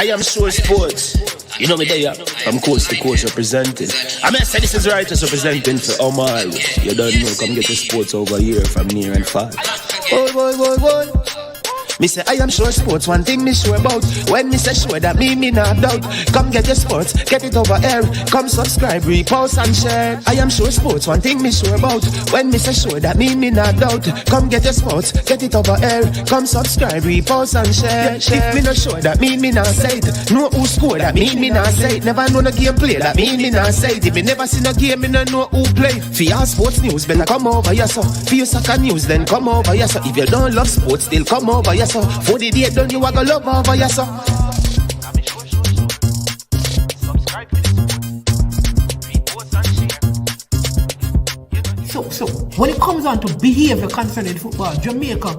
I am sure sports. You know me there. I'm coast to coast representing. I mean, I say this is righteous representing for Omar. You don't know, come get the sports over here from near and far. Boy. Me say I am sure sports, one thing me sure about. When me say sure, that me not doubt. Come get your sports, get it over here. Come subscribe, repost and share. I am sure sports, one thing me sure about. When me say sure, that me not doubt. Come get your sports, get it over here. Come subscribe, repost and share. If me not sure, that me not say it. Know who score, that me not say it. Never know the game play, that me not say it. If me never seen a game, me not know who play. For your sports news, better come over here so. For your soccer news, then come over here so. If you don't love sports, still come over here so. For the day done, you are gonna love over here so. So when it comes on to behavior concerning football, Jamaica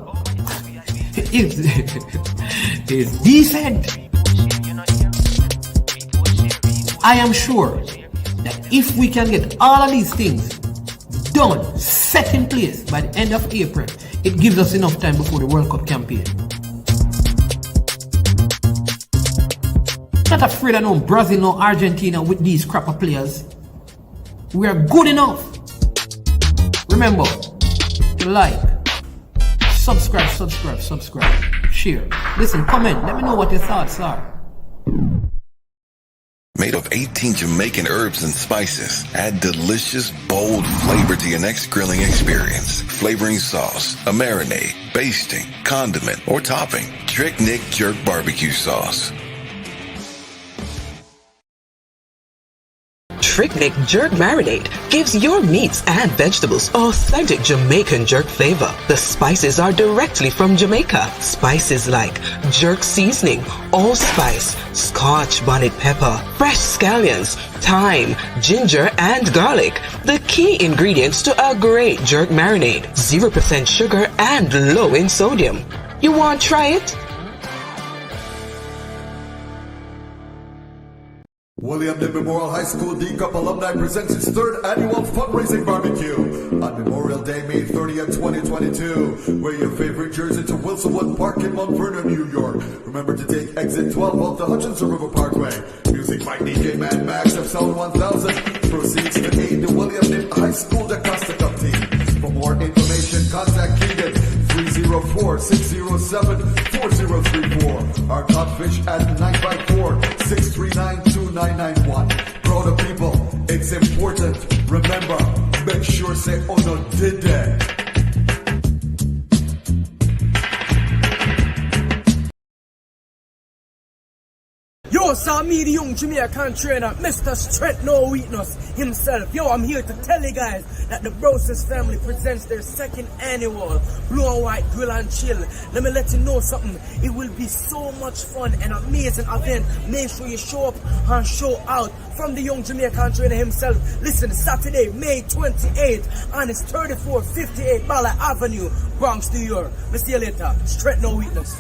is decent. I am sure that if we can get all of these things done, set in place by the end of April, it gives us enough time before the World Cup campaign. Not afraid of no Brazil, no Argentina with these crap of players. We are good enough. Remember to like, subscribe, share. Listen, comment, let me know what your thoughts are. Made of 18 Jamaican herbs and spices, add delicious, bold flavor to your next grilling experience. Flavoring sauce, a marinade, basting, condiment, or topping. Trick Nick Jerk Barbecue Sauce. Trick Nick Jerk Marinade gives your meats and vegetables authentic Jamaican jerk flavor. The spices are directly from Jamaica. Spices like jerk seasoning, allspice, scotch bonnet pepper, fresh scallions, thyme, ginger, and garlic. The key ingredients to a great jerk marinade. 0% sugar and low in sodium. You want to try it? William D. Memorial High School D-Cup Alumni presents its third annual fundraising barbecue on Memorial Day, May 30th, 2022. Wear your favorite jersey to Wilsonwood Park in Mount Vernon, New York. Remember to take exit 12 off the Hutchinson River Parkway. Music by DJ Mad Max of Sound 1000. Proceeds to aid the William D. High School DaCosta Cup team. For more information, contact Keegan 304-607-4034. Our Codfish at 954-639-2991. Proud of people, it's important. Remember, make sure say no did that. Yo, saw me, the young Jamaican trainer, Mr. Strength No Weakness himself. Yo, I'm here to tell you guys that the Broses family presents their second annual Blue and White Grill and Chill. Let me let you know something. It will be so much fun and amazing event. Make sure you show up and show out. From the young Jamaican trainer himself. Listen, Saturday, May 28th, and it's 3458 Ballard Avenue, Bronx, New York. I'll see you later. Strength No Weakness.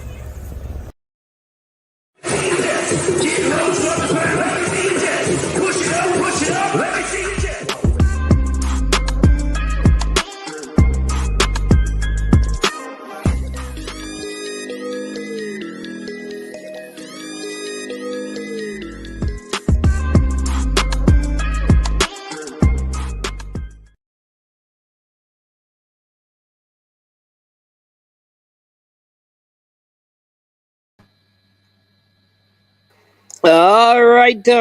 All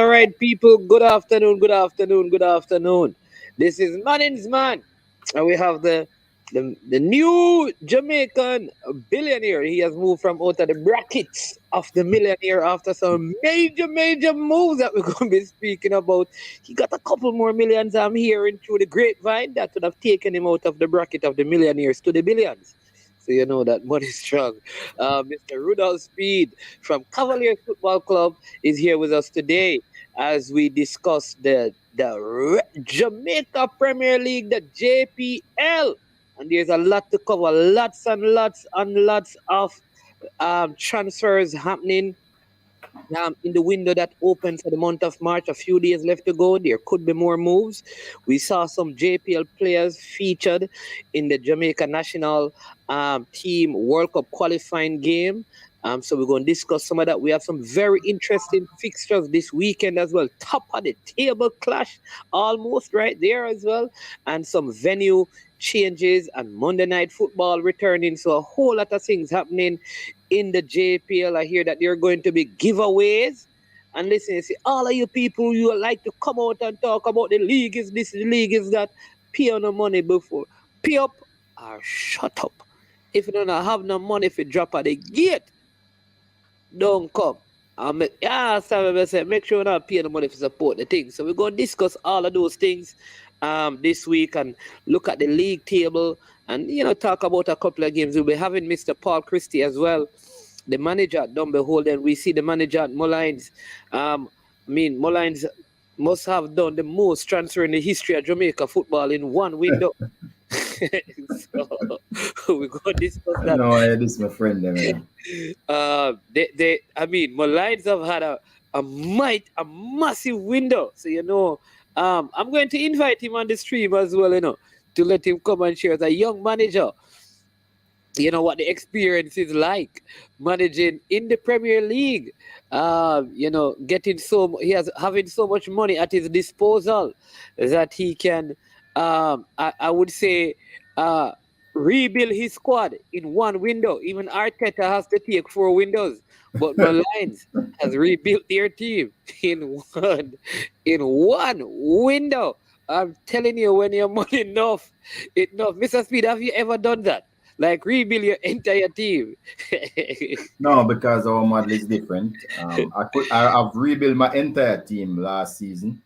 right, people. Good afternoon. This is Manning's Man, and we have the new Jamaican billionaire. He has moved from out of the brackets of the millionaire after some major moves that we're going to be speaking about. He got a couple more millions. I'm hearing through the grapevine that would have taken him out of the bracket of the millionaires to the billions. So you know that money's strong. Mr. Rudolph Speed from Cavaliers Football Club is here with us today as we discuss the Jamaica Premier League, the JPL. And there's a lot to cover, lots and lots of transfers happening in the window that opens for the month of March. A few days left to go. There could be more moves. We saw some JPL players featured in the Jamaica national team World Cup qualifying game. So we're going to discuss some of that. We have some very interesting fixtures this weekend as well. Top of the table clash almost right there as well. And some venue changes and Monday night football returning. So a whole lot of things happening in the JPL. I hear that there are going to be giveaways. And listen, you see, all of you people, you like to come out and talk about the league is this, the league is that. Pay on the money before. Pay up or shut up. If you don't have no money, if you drop at the gate, don't come. Make sure you not pay the money to support the thing. So we're going to discuss all of those things this week and look at the league table and, talk about a couple of games. We'll be having Mr. Paul Christie as well, the manager at Dumbeholden. We see the manager at Mullines. Mullines must have done the most transfer in the history of Jamaica football in one window. So we're going to discuss that. No, this is my friend there, man. Mullines have had a massive window. So, I'm going to invite him on the stream as well, to let him come and share as a young manager. What the experience is like managing in the Premier League. Having so much money at his disposal that he can, I would say, rebuild his squad in one window. Even Arteta has to take 4 windows, but Mullines has rebuilt their team in one window. I'm telling you, when your money enough. Mr. Speed, have you ever done that? Like rebuild your entire team? No, because our model is different. I've rebuilt my entire team last season,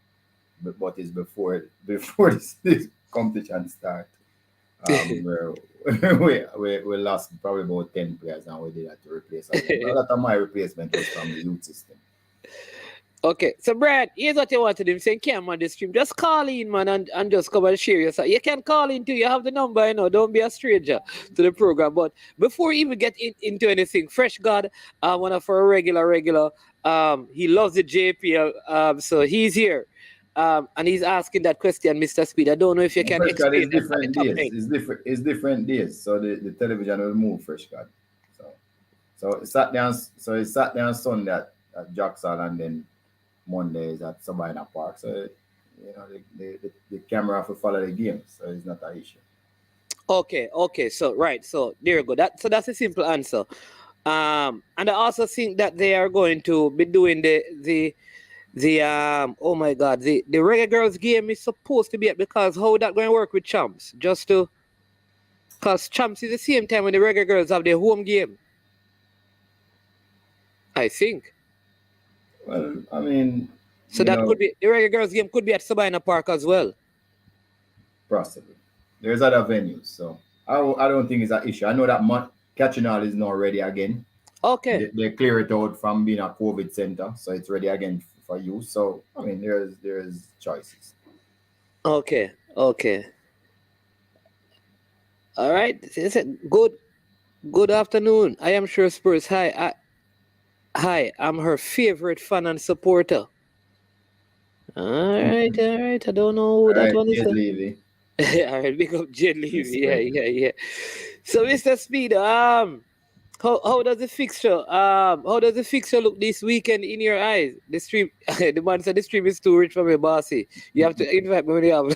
but it's before this competition start. We lost probably about 10 players, and we did that to replace them. A lot of my replacement was from the youth system. Okay, so Brad, here's what you want to do. Saying come on the stream, just call in, man, and just come and share yourself. You can call in too. You have the number, Don't be a stranger to the program. But before we even get into anything, Fresh God, one of our regular, he loves the JPL, so he's here, and he's asking that question, Mr. Speed. I don't know if you can explain. It's different days. So the television will move, Fresh God. So it sat down Sunday at Jackson, and then Monday is at Sabina Park. So the camera will follow the game, so it's not an issue. Okay. So there you go. That's a simple answer. And I also think that they are going to be doing the oh my God, the Reggae Girls game is supposed to be at, because how that going to work with Champs? Because Champs is the same time when the Reggae Girls have their home game, I think. Well, so that could be the Reggae Girls game could be at Sabina Park as well. Possibly. There's other venues, so I don't think it's an issue. I know that Catching All is now ready again. Okay. They clear it out from being a COVID center, so it's ready again for you. So there's choices. Okay. All right. Good afternoon. I am sure Spurs. Hi, I'm her favorite fan and supporter. All right. I don't know who that one is. Levy. All right, big up Jed Levy. Yeah. So, Mr. Speed, how does the fixture look this weekend in your eyes? The stream, the man said the stream is too rich for me, bossy. You have to invite me when you have.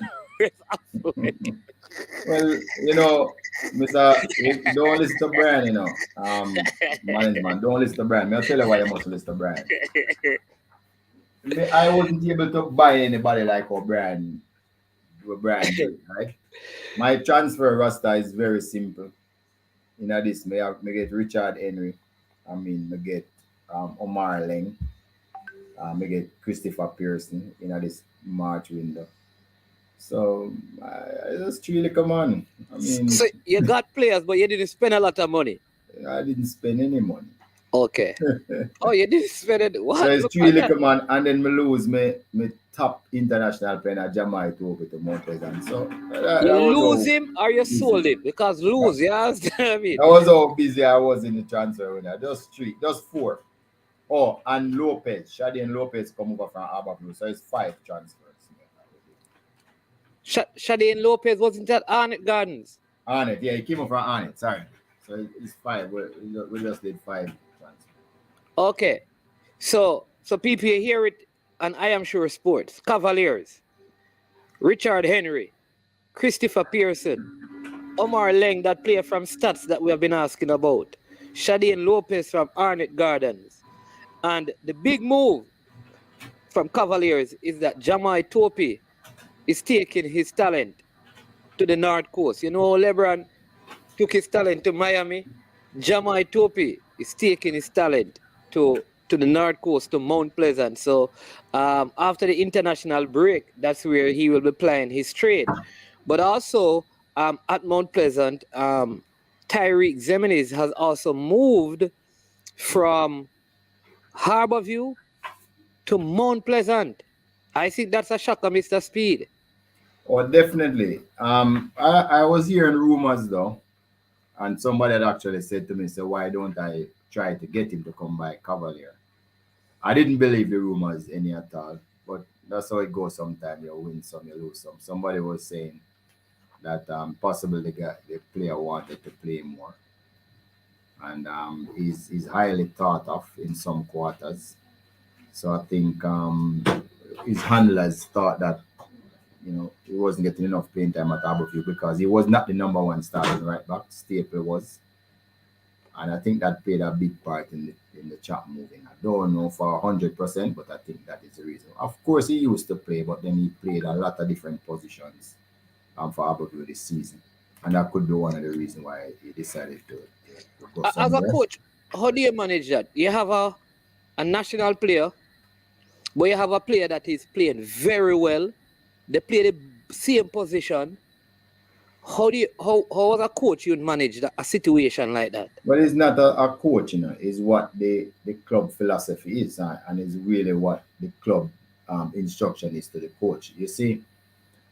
Well, Mr. Don't listen to Brian, management. Don't listen to Brian. I'll tell you why you must listen to Brian. I wasn't able to buy anybody like Brian did, right? My transfer roster is very simple. This, me get Richard Henry. Me get Omar Leng. Me get Christopher Pearson in this March window. So I just really come on. So you got players, but you didn't spend a lot of money. I didn't spend any money. Okay. Oh, you didn't spend it. What? So it's really come on, and then me lose my top international player at Jamaica to Montreal. So you lose him or you sold him? Because lose, yeah. That was how busy I was in the transfer window. Just 4. Oh, and Lopez, Shadian Lopez come over from Harbour Blue, so it's 5 transfers. Shadian Lopez wasn't at Arnett Gardens. Arnett, yeah, he came over from Arnett. Sorry, so it's 5. We just did 5 transfers. Okay. So people hear it, and I am sure sports. Cavaliers, Richard Henry, Christopher Pearson, Omar Leng, that player from Stats that we have been asking about, Shadeen Lopez from Arnett Gardens. And the big move from Cavaliers is that Topey is taking his talent to the North Coast. You know, LeBron took his talent to Miami. Topey is taking his talent to the North Coast, to Mount Pleasant. So after the international break, that's where he will be playing his trade. But also at Mount Pleasant, Tyreek Ximinies has also moved from Harborview to Mount Pleasant. I think that's a shocker, Mr. Speed. Oh, definitely. I was hearing rumors though, and somebody had actually said to me, "So why don't I try to get him to come by Cavalier?" I didn't believe the rumors any at all, but that's how it goes. Sometimes you win some, you lose some. Somebody was saying that possibly the player wanted to play more, and he's highly thought of in some quarters. So I think his handlers thought that he wasn't getting enough playing time at Aberview because he was not the number one starting right back. Stewart was, and I think that played a big part in the chap moving. I don't know for 100%, but I think that is the reason. Of course, he used to play, but then he played a lot of different positions for Aberview this season, and that could be one of the reasons why he decided to go somewhere. As a coach, how do you manage that? You have a national player, but you have a player that is playing very well. They play the same position. How as a coach you'd manage a situation like that? Well, it's not a coach, it's what the club philosophy is, and it's really what the club instruction is to the coach. You see,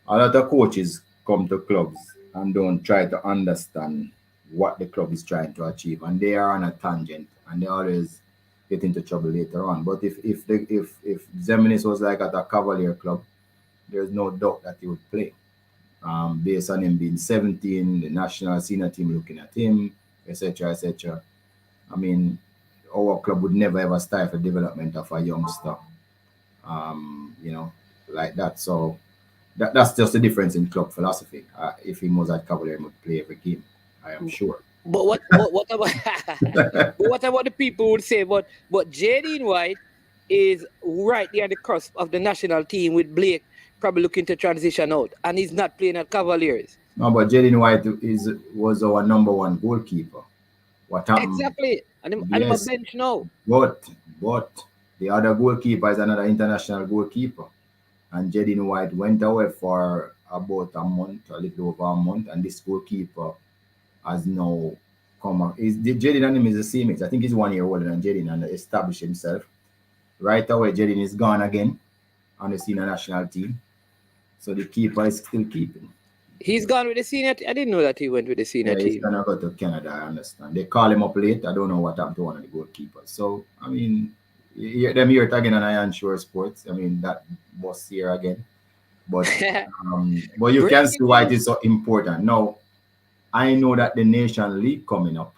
a lot of coaches come to clubs and don't try to understand what the club is trying to achieve, and they are on a tangent, and they always get into trouble later on. But if Ximinies was like at a Cavalier club, there's no doubt that he would play. Based on him being 17, the national senior team looking at him, etc., etc. I mean, our club would never ever stifle development of a youngster, like that. So that's just the difference in club philosophy. If he was at Cavalier, he would play every game, I am sure. But what about what about the people would say? But Jaden White is right there at the cusp of the national team with Blake probably looking to transition out, and he's not playing at Cavaliers. No, but Jaden White was our number one goalkeeper. What happened? Exactly, and I'm a bench now. But the other goalkeeper is another international goalkeeper, and Jaden White went away for about a little over a month, and this goalkeeper has now come up. Jaden and him is the same age. I think he's 1 year older than Jaden and established himself. Right away, Jaden is gone again on the senior national team. So the keeper is still keeping. He's gone with the senior team? I didn't know that he went with the senior team. He's going to go to Canada, I understand. They call him up late. I don't know what happened to one of the goalkeepers. So, I mean, them here again on Iron Shore Sports. I mean, that was here again. But you can see why it is so important. Now, I know that the Nation League coming up,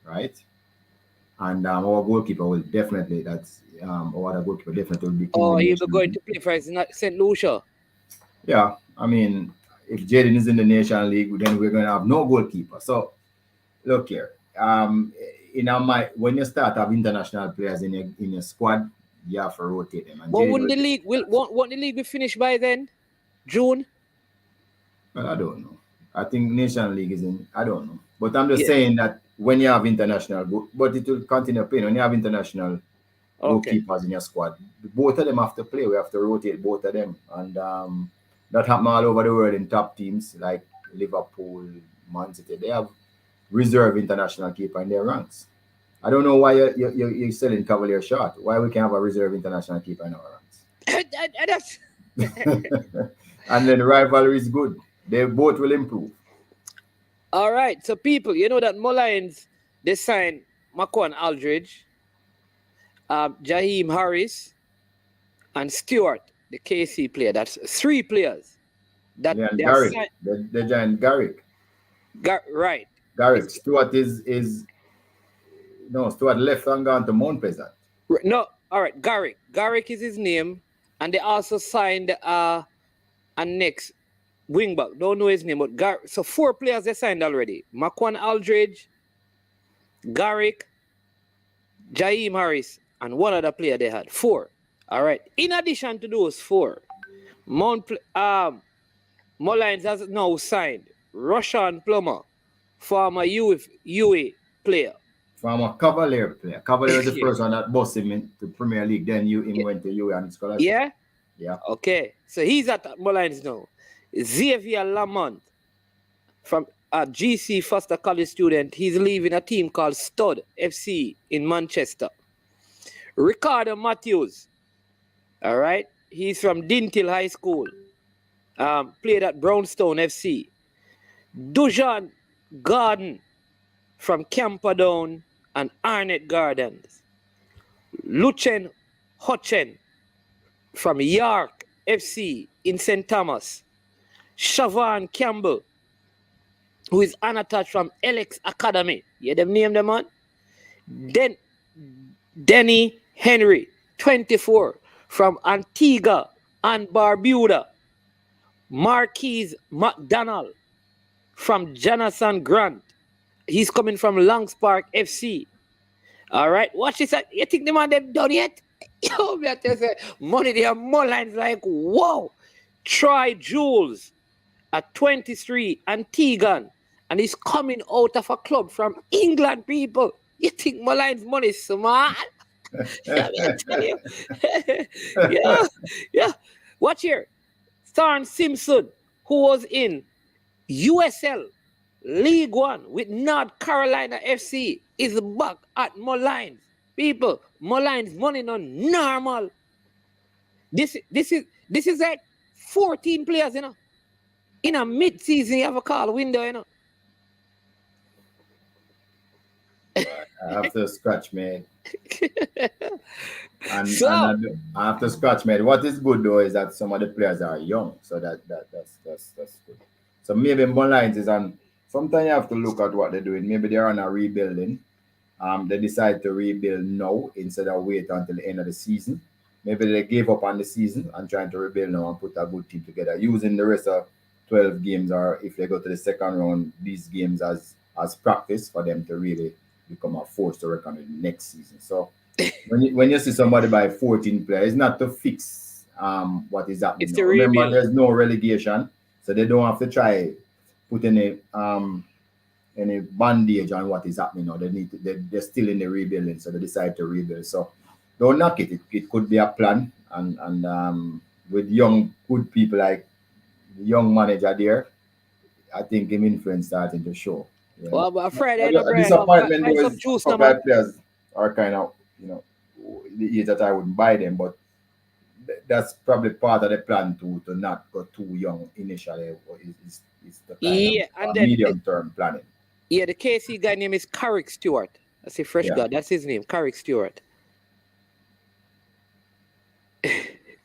right? And our goalkeeper will definitely, our other goalkeeper definitely will be. Oh, he'll be going to play for St. Lucia. Yeah, I mean, if Jaden is in the Nation League, then we're going to have no goalkeeper. So, look here. When you start having international players in your squad, you have to rotate them. But won't the league be finished by then? June? Well, I don't know. I think Nation League is in. I don't know. But I'm just saying that when you have international, but it will continue playing. When you have international goalkeepers in your squad, both of them have to play. We have to rotate both of them. And that happens all over the world in top teams like Liverpool, Man City. They have reserve international keeper in their ranks. I don't know why you're selling Cavalier short. Why we can't have a reserve international keeper in our ranks? And then the rivalry is good. They both will improve. All right. So people, you know that Mullines, they signed Maquan Aldridge, Jaheim Harris, and Stewart, the KC player. That's 3 players. That Garrick. They joined Garrick. Right. Garrick. Stewart Stewart left and gone to Mount Pleasant. No, all right, Garrick. Garrick is his name, and they also signed a next wingback. Don't know his name, but so 4 players they signed already. Makwan Aldridge, Garrick, Jaheim Harris, and one other player they had. 4. All right. In addition to those 4, Mullins has now signed Roshan Plummer, former UA player. From a Cavalier player. Cavalier was the first one that bossed him into Premier League. Then him went to UA and scholarship. Yeah? Yeah. Okay. So he's at Mullins now. Xavier Lamont from a GC Foster College student. He's leaving a team called Stud FC in Manchester. Ricardo Matthews. All right. He's from Dintil High School. Played at Brownstone FC. Dujan Garden from Camperdown and Arnett Gardens. Luchen Hutchen from York FC in St. Thomas. Siobhan Campbell, who is unattached from Alex Academy. You them name them man? Denny Henry, 24, from Antigua and Barbuda. Marquise McDonald from Jonathan Grant. He's coming from Longs Park FC. All right, watch this. You think the man them done yet? Yo, me tell you, money there, more lines like whoa. Troy Jules at 23, Antiguan, and he's coming out of a club from England, people. You think Mullins money is smart? Yeah, I tell you. yeah. Watch here. Starn Simpson, who was in USL League One with North Carolina FC, is back at Mullins. People, Mullins money not normal. This is like 14 players, you know. In a mid-season, you have a call window, you know. I have to scratch, man. I have to scratch, man. What is good though is that some of the players are young, so that's good. So maybe Mullins is on. Sometimes you have to look at what they're doing. Maybe they're on a rebuilding. They decide to rebuild now instead of wait until the end of the season. Maybe they gave up on the season and trying to rebuild now and put a good team together, using the rest of 12 games, or if they go to the second round, these games as practice for them to really become a force to reckon with next season. So when you see somebody buy 14 players, it's not to fix what is happening. It's to remember, rebuild. there's no relegation, so they don't have to try put any bandage on what is happening now. They're still in the rebuilding, so they decide to rebuild. So don't knock it. It could be a plan, and with young good people like the young manager there, I think him influence starting to show. Yeah. Well, but Friday, disappointment is some players are kind of, the age that I wouldn't buy them, but that's probably part of the plan to not go too young initially. Is the kind of medium-term planning. Yeah, the KC guy name is Carrick Stewart. That's a fresh guy. That's his name, Carrick Stewart.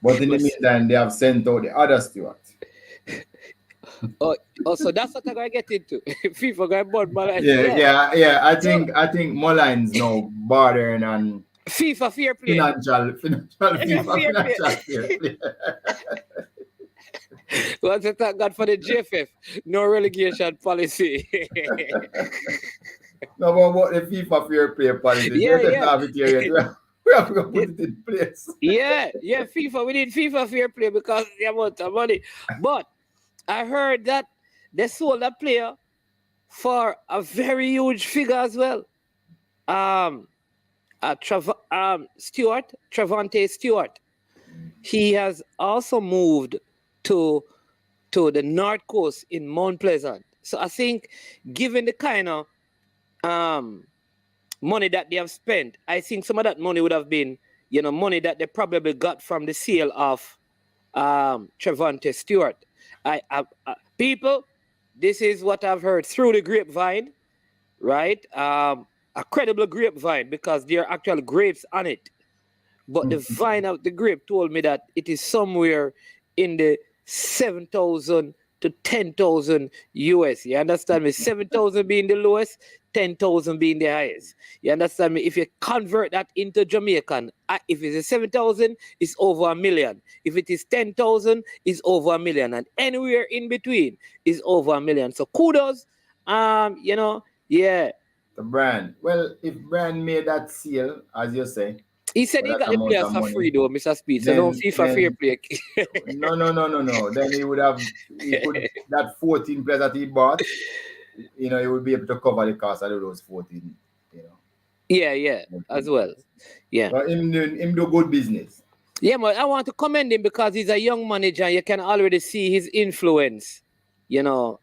But in the meantime, they have sent out the other Stewart. So that's what I'm gonna get into. FIFA guy bought Mullins. Yeah. I think Mullins now bordering on FIFA fair play. Financial FIFA fair play. Well, to thank God for the JFF, no relegation policy. No, but what the FIFA fair play policy? We have to put it in place. Yeah, FIFA. We need FIFA fair play because the amount of money. But I heard that they sold a player for a very huge figure as well. Travante Stewart. He has also moved to the North Coast in Mount Pleasant. So I think, given the kind of money that they have spent, I think some of that money would have been, money that they probably got from the sale of Travante Stewart. People, this is what I've heard through the grapevine, right? A credible grapevine, because there are actual grapes on it. But the vine of the grape told me that it is somewhere in the $7,000 to 10,000 US. You understand me? 7,000 being the lowest, 10,000 being the highest. You understand me? If you convert that into Jamaican, if it's 7,000, it's over $1 million. If it is 10,000, it's over $1 million. And anywhere in between is over $1 million. So kudos, yeah. The brand. Well, if brand made that sale, as you say. He said he got the players for free though, Mr. Speed. So don't see for fair play. No. Then he would have that 14 players that he bought, he would be able to cover the cost of those 14, Yeah, as well. Yeah. But him do good business. Yeah, but I want to commend him because he's a young manager and you can already see his influence, on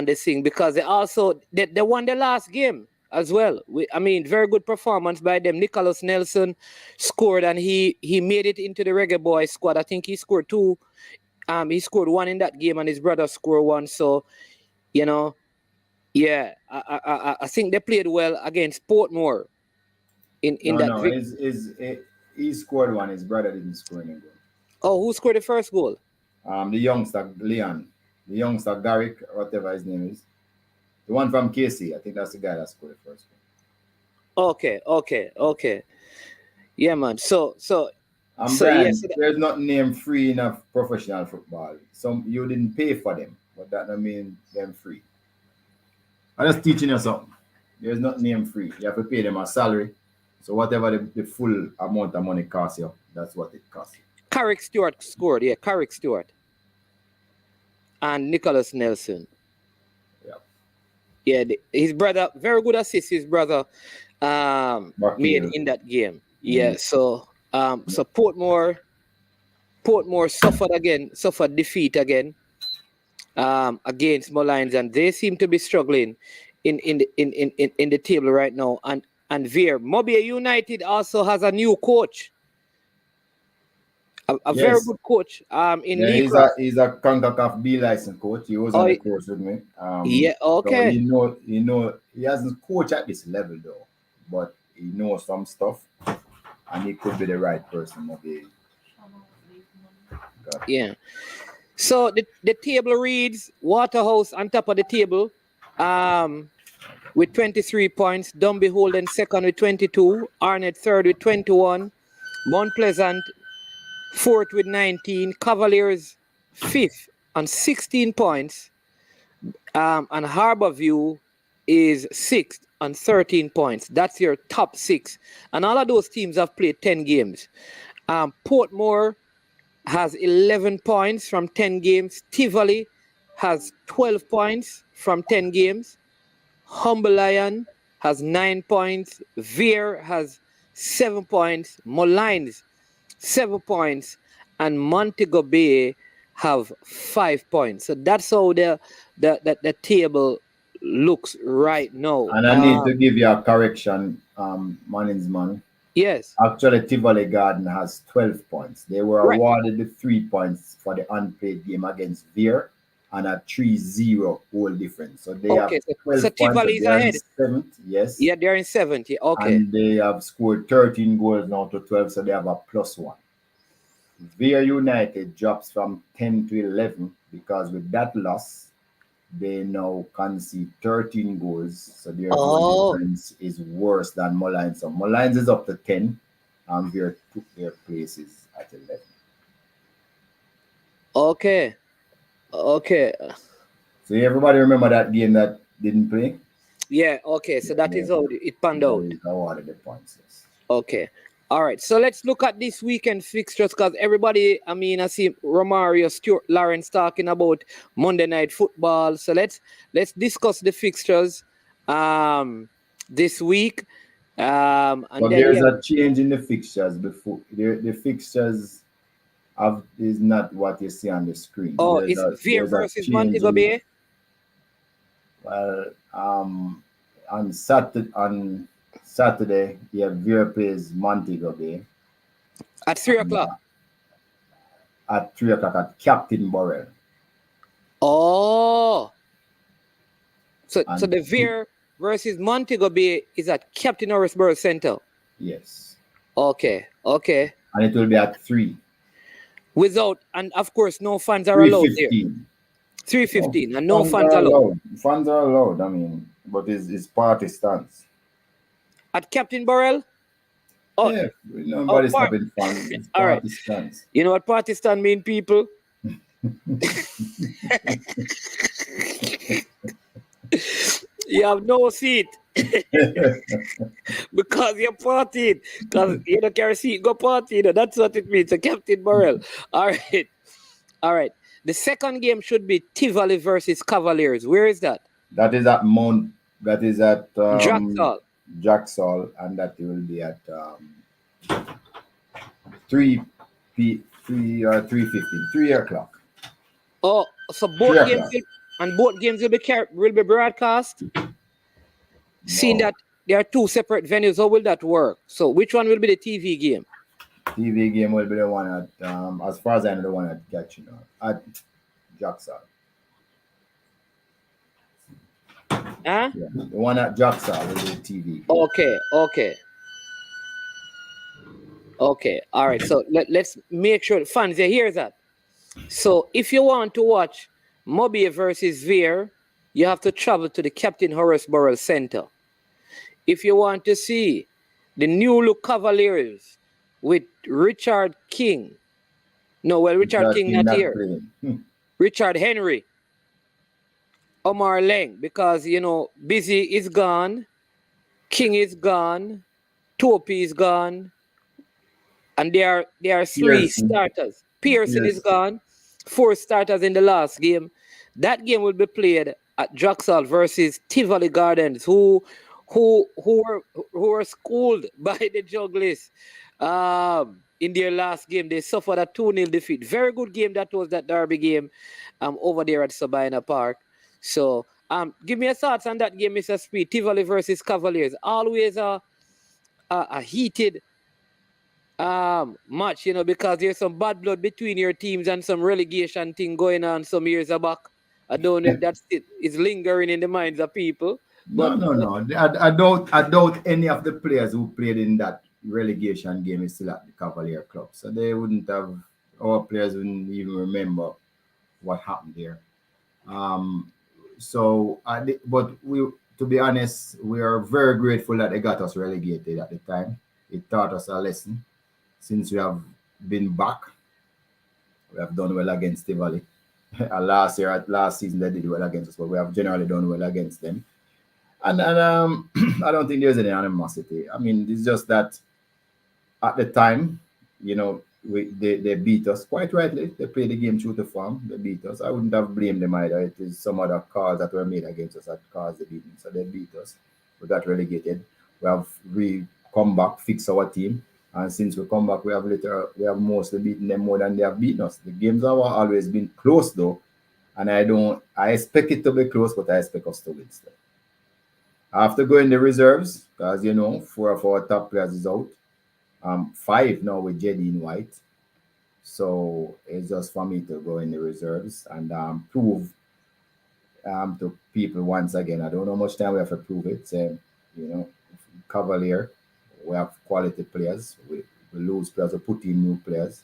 the thing, because they won the last game as well. Very good performance by them. Nicholas Nelson scored and he made it into the Reggae Boy squad. I think he scored 2. He scored 1 in that game and his brother scored 1. So, yeah, I think they played well against Portmore. He scored 1. His brother didn't score any goal. Oh, who scored the first goal? The youngster Leon, the youngster Garrick, whatever his name is, the one from KC. I think that's the guy that scored the first goal. Okay. Yeah, man. So Brian, yes, there's not name free enough professional football. You didn't pay for them, but that don't mean them free. I'm just teaching you something. There's not name free. You have to pay them a salary. So whatever the full amount of money costs you, that's what it costs you. Carrick Stewart scored, yeah. Carrick Stewart. And Nicholas Nelson. Yeah. His brother, very good assist, his brother made in that game. Yeah, so Portmore suffered defeat again against Molynes, and they seem to be struggling in the table right now. And Veer, Mobile United also has a new coach. A very good coach. He's a CONCACAF B license coach. He was on the course with me. Okay. So he hasn't coached at this level though, but he knows some stuff, and he could be the right person. Maybe. Yeah. So the table reads: Waterhouse on top of the table, with 23 points. Dunby Holden second with 22. Arnett third with 21. Mount Pleasant fourth with 19. Cavaliers fifth on 16 points. And Harbourview is sixth on 13 points. That's your top 6. And all of those teams have played 10 games. Portmore has 11 points from 10 games. Tivoli has 12 points from 10 games. Humble Lion has 9 points. Veer has 7 points. Molynes 7 points. And Montego Bay have 5 points. So that's how the table looks right now. And I need to give you a correction, Manningsman. Yes. Actually, Tivoli Garden has 12 points. They were awarded the 3 points for the unplayed game against Veer and a 3-0 goal difference. So they have 12 so Tivoli is ahead. 7th, yes. Yeah, they're in 7th. Yeah, okay. And they have scored 13 goals now to 12, so they have a +1. Veer United drops from 10 to 11 because with that loss, they now concede 13 goals, so their goal difference is worse than Molynes. So Molynes is up to 10, and Veer took their places at 11. Okay. So everybody remember that game that didn't play? Yeah, okay. So that is how it panned out. Awarded the points, yes. Okay. All right. So let's look at this weekend fixtures because everybody, I see Romario, Stewart, Lawrence talking about Monday Night Football. So let's discuss the fixtures this week. And but there's a change in the fixtures before the fixtures is not what you see on the screen. Oh, it's Veer versus Montego Bay. Well, on Saturday, Veer plays Montego Bay at 3 o'clock. At 3 o'clock at Captain Burrell. Oh, so the Veer versus Montego Bay is at Captain Norrisborough Center. Yes. Okay. And it will be at 3. And of course, no fans are allowed there. 3:15, and no fans allowed. Fans are allowed, I mean, but it's party stance. At Captain Burrell? Oh, Yeah, nobody's stopping fans. It's all right. party stance. You know what party stand mean, people? You have no seat. Because you're partying. Because you don't carry seat, go party. That's what it means. So Captain Burrell. All right. The second game should be Tivoli versus Cavaliers. Where is that? That is at Jacksall. Jacksall, and that will be at 3 o'clock. Oh, so both games will be broadcast. Seeing that there are two separate venues, how will that work? So which one will be the TV game? TV game will be the one at, as far as I know, the one at at Jacksall. Huh? Yeah, the one at Jacksall will be the TV. Okay. All right. So let's make sure fans, hear that. So if you want to watch Mobie versus Veer, you have to travel to the Captain Horace Burrell Center. If you want to see the new look Cavaliers with Richard King. No, well, Richard King not here. Richard Henry. Omar Leng, because, Busy is gone. King is gone. Topey is gone. And there are three starters. Pearson is gone. 4 starters in the last game. That game will be played at Jacksall versus Tivoli Gardens, who were schooled by the Jugglies in their last game. They suffered a 2-0 defeat. Very good game that was, that derby game over there at Sabina Park. So give me your thoughts on that game, Mr. Speed. Tivoli versus Cavaliers. Always a heated match, because there's some bad blood between your teams and some relegation thing going on some years back. I don't know if that is lingering in the minds of people. But No. I doubt any of the players who played in that relegation game is still at the Cavalier club. So they wouldn't have, our players wouldn't even remember what happened there. But to be honest, we are very grateful that they got us relegated at the time. It taught us a lesson. Since we have been back, we have done well against Tivoli. Last season they did well against us, but we have generally done well against them. And I don't think there's any animosity. I mean, it's just that at the time, they beat us quite rightly. They played the game true to form. They beat us. I wouldn't have blamed them either. It is some other calls that were made against us that caused the beating. So they beat us. We got relegated. We come back, fix our team. And since we come back, we have mostly beaten them more than they have beaten us. The games have always been close though. And I expect it to be close, but I expect us to win still. I have to go in the reserves, because 4 of our top players is out. 5 now with Jedin White. So it's just for me to go in the reserves and prove to people once again. I don't know how much time we have to prove it. Cavalier, we have quality players. We lose players, we put in new players.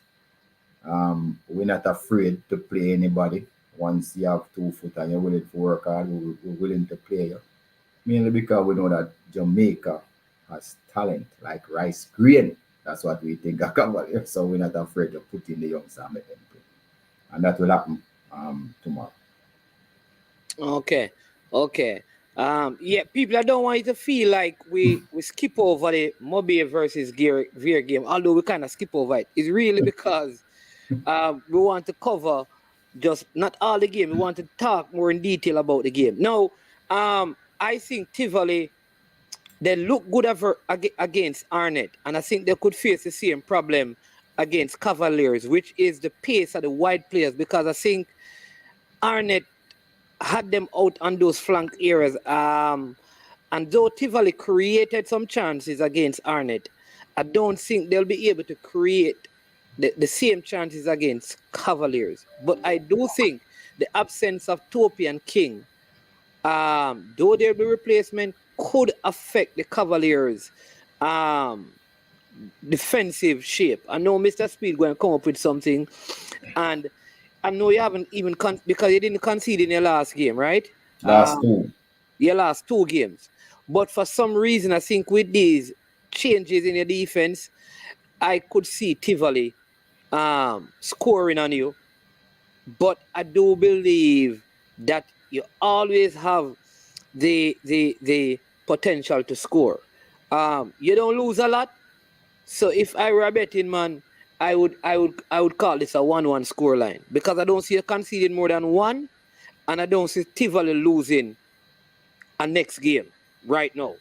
We're not afraid to play anybody. Once you have 2 foot and you're willing to work hard, we're willing to play you. Mainly because we know that Jamaica has talent like rice grain. That's what we think of Cavalier. So we're not afraid to put in the young and make them play. And that will happen tomorrow. Okay. People, I don't want you to feel like we skip over the Mobie versus Veer game, although we kind of skip over it. It's really because we want to cover just not all the game. We want to talk more in detail about the game. Now, I think Tivoli, they look good against Arnett, and I think they could face the same problem against Cavaliers, which is the pace of the wide players, because I think Arnett had them out on those flank areas. And though Tivoli created some chances against Arnett, I don't think they'll be able to create the same chances against Cavaliers. But I do think the absence of Topey and King, though there'll be replacement, could affect the Cavaliers' defensive shape. I know Mr. Speed going to come up with something, and I know you haven't even because you didn't concede in your last game, right? Last two. Your last 2 games. But for some reason, I think with these changes in your defense, I could see Tivoli scoring on you. But I do believe that you always have the potential to score. You don't lose a lot. So if I were a betting man, I would call this a 1-1 scoreline because I don't see you conceding more than 1, and I don't see Tivoli losing a next game right now.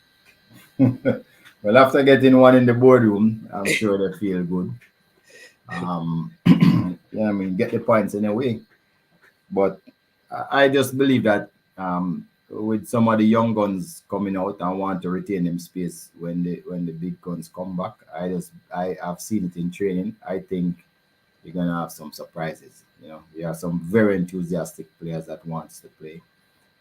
Well, after getting one in the boardroom, I'm sure they feel good. Yeah, I mean, get the points in a way. But I just believe that with some of the young guns coming out and want to retain them space when the big guns come back, I have seen it in training. I think you're gonna have some surprises. You know, there are some very enthusiastic players that wants to play.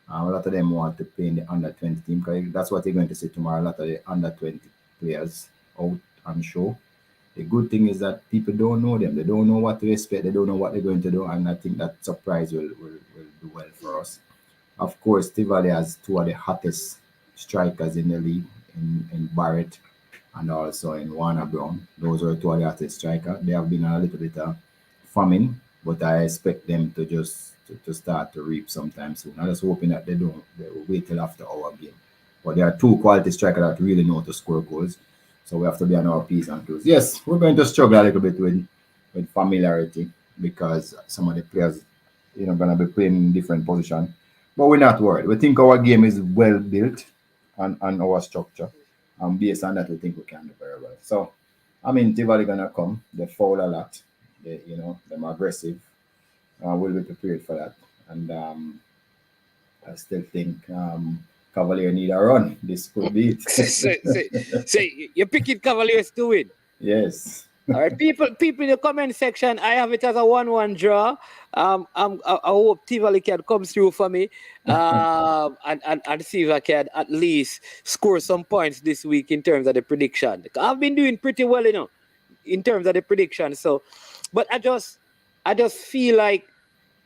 A lot of them want to play in the under 20 team because that's what you're going to see tomorrow. A lot of the under 20 players out on show. The good thing is that people don't know them. They don't know what to expect. They don't know what they're going to do. And I think that surprise will do well for us. Of course, Tivoli has 2 of the hottest strikers in the league in Barrett and also in Warner Brown. Those are 2 of the hottest strikers. They have been a little bit of famine, but I expect them to just to start to reap sometime soon. I'm just hoping that they will wait till after our game. But there are 2 quality strikers that really know to score goals. So we have to be on our P's and Q's. Yes, we're going to struggle a little bit with familiarity because some of the players, going to be playing in different positions. But we're not worried. We think our game is well built on our structure. And based on that, we think we can do very well. So, I mean, Tivoli going to come. They foul a lot. They're aggressive. We'll be prepared for that. And I still think Cavalier need a run. This could be it. So you're picking Cavaliers to win? Yes. All right, people in the comment section, I have it as a 1-1 draw. I hope Tivoli can come through for me and see if I can at least score some points this week in terms of the prediction. I've been doing pretty well, in terms of the prediction. So, but I just feel like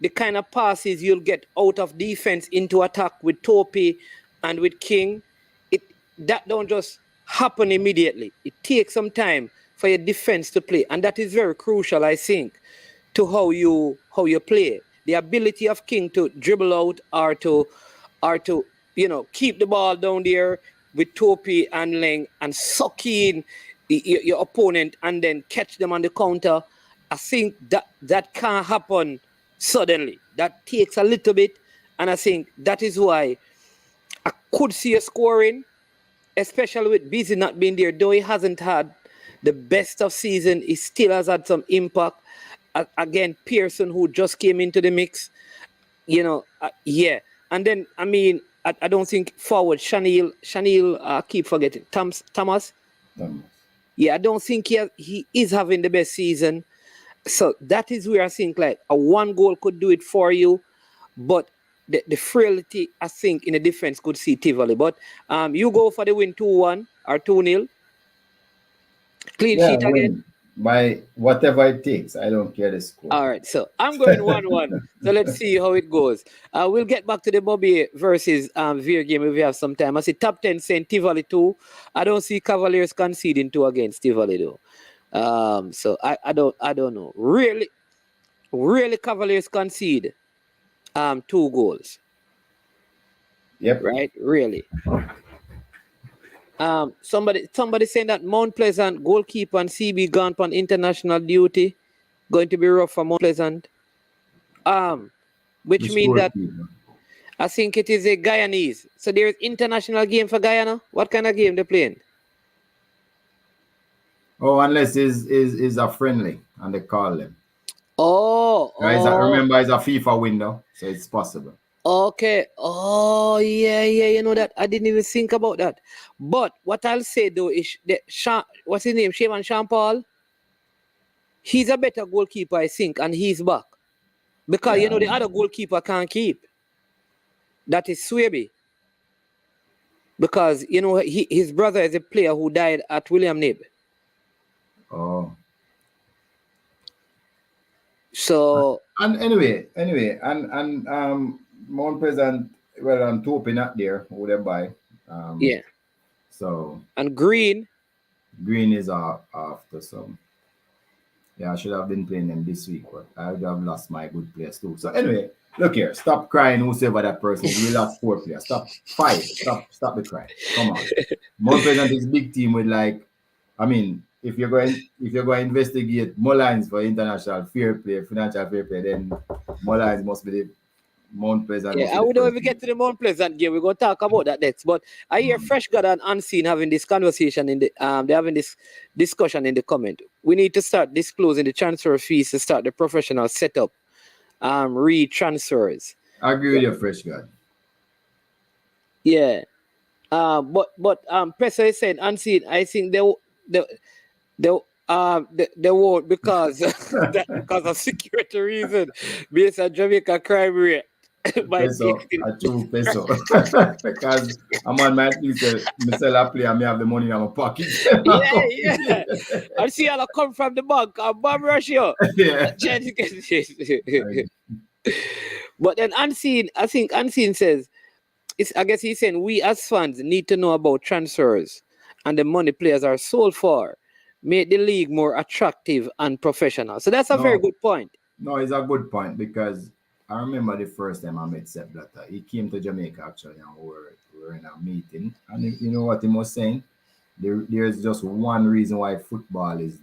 the kind of passes you'll get out of defense into attack with Topey and with King, that don't just happen immediately. It takes some time for your defense to play, and that is very crucial, I think, to how you play. The ability of King to dribble out or to keep the ball down there with Topey handling and suck in your opponent and then catch them on the counter. I think that can't happen suddenly. That takes a little bit, and I think that is why I could see a scoring, especially with Busy not being there. Though he hasn't had the best of season, he still has had some impact. Again, Pearson, who just came into the mix, yeah. And then, I mean, I don't think forward, Chanil, I keep forgetting, Thomas. Yeah, I don't think he is having the best season. So that is where I think like a 1 goal could do it for you. But the frailty, I think, in the defense could see Tivoli. But you go for the win 2-1 or 2-0. Clean sheet again. By whatever it takes. I don't care the score. All right, so I'm going 1-1. So let's see how it goes. We'll get back to the Bobby versus Veer game if we have some time. I see top 10 saying Tivoli 2. I don't see Cavaliers conceding 2 against Tivoli though. So I don't know. Really Cavaliers concede 2 goals. Yep. Right? Really. Somebody saying that Mount Pleasant goalkeeper and CB gone on international duty. Going to be rough for Mount Pleasant. Which means that I think it is a Guyanese. So there is international game for Guyana. What kind of game they playing? Oh, unless is a friendly and they call them. Remember, it's a FIFA window, so it's possible. Okay. Oh, yeah. You know that. I didn't even think about that. But what I'll say, though, is that what's his name? Shaman Jean-Paul? He's a better goalkeeper, I think, and he's back. Because, the other goalkeeper can't keep. That is Swaby. Because, his brother is a player who died at William Nib. Oh. So And anyway, Mount Pleasant, well, I'm Topey not there, who they buy. Yeah. So And Green. Green is after some. Yeah, I should have been playing them this week, but I would have lost my good players too. So anyway, look here, stop crying, whoever that person is. We lost 4 players. Stop 5. Stop the crying. Come on. Mount Pleasant is big team with like, I mean, if you're going to investigate Mullines for international fair play, financial fair play, then Mullines must be the Mount Pleasant. Yeah, I would never get to the Mount Pleasant game. We're gonna talk about that next. But I hear Fresh God and Unseen having this conversation in the they're having this discussion in the comment. We need to start disclosing the transfer fees to start the professional setup, re-transfers. I agree with you, Fresh God. Yeah. But Professor is saying Unseen, I think they won't because because of security reason based on Jamaica crime rate. By Peso, a true peso. Because I'm on my piece, myself I play and me have the money in my pocket. Yeah. I see how I come from the bank. I'm bomb rush you. Yeah. But then Unseen, I think Unseen says, I guess he's saying we as fans need to know about transfers and the money players are sold for. Make the league more attractive and professional. So that's a very good point. No, it's a good point because I remember the first time I met Sepp Blatter. He came to Jamaica actually and we were in a meeting. And you know what he was saying? There's just one reason why football is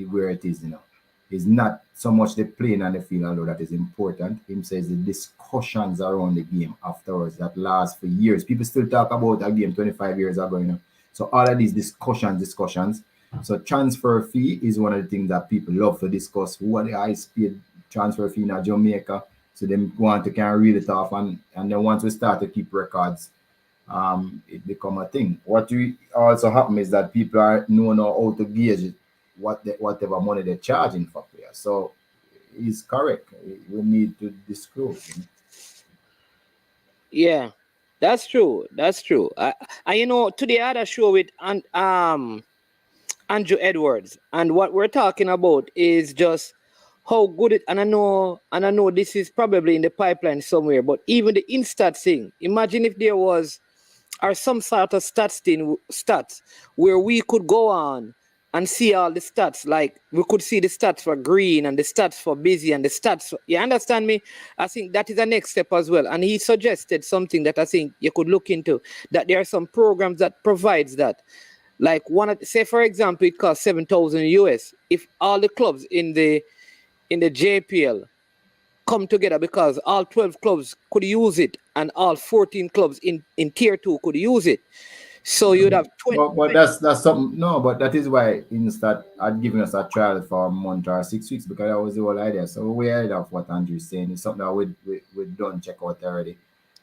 where it is, you know. It's not so much the playing on the field, although that is important. Him says the discussions around the game afterwards that last for years. People still talk about a game 25 years ago, you know. So all of these discussions. So transfer fee is one of the things that people love to discuss. Who are the highest paid transfer fee in Jamaica? So they want to kind of reel it off, and then once we start to keep records, it become a thing. What will also happen is that people are know now how to gauge whatever money they're charging for players. So he's correct. We need to disclose. You know? Yeah, that's true. You know, today I had a show with Andrew Edwards, and what we're talking about is just how good it. And I know this is probably in the pipeline somewhere. But even the Instat thing. Imagine if there was, or some sort of stats where we could go on and see all the stats. Like we could see the stats for Green and the stats for Busy and the stats. You understand me? I think that is the next step as well. And he suggested something that I think you could look into. That there are some programs that provides that. Like say for example, it costs $7,000 US. If all the clubs in the JPL come together, because all 12 clubs could use it and all 14 clubs in tier 2 could use it. So you'd have 20. But that's something. No, but that is why Instat had given us a trial for a month or 6 weeks, because that was the whole idea. So we heard of what Andrew is saying. It's something that we done check out already.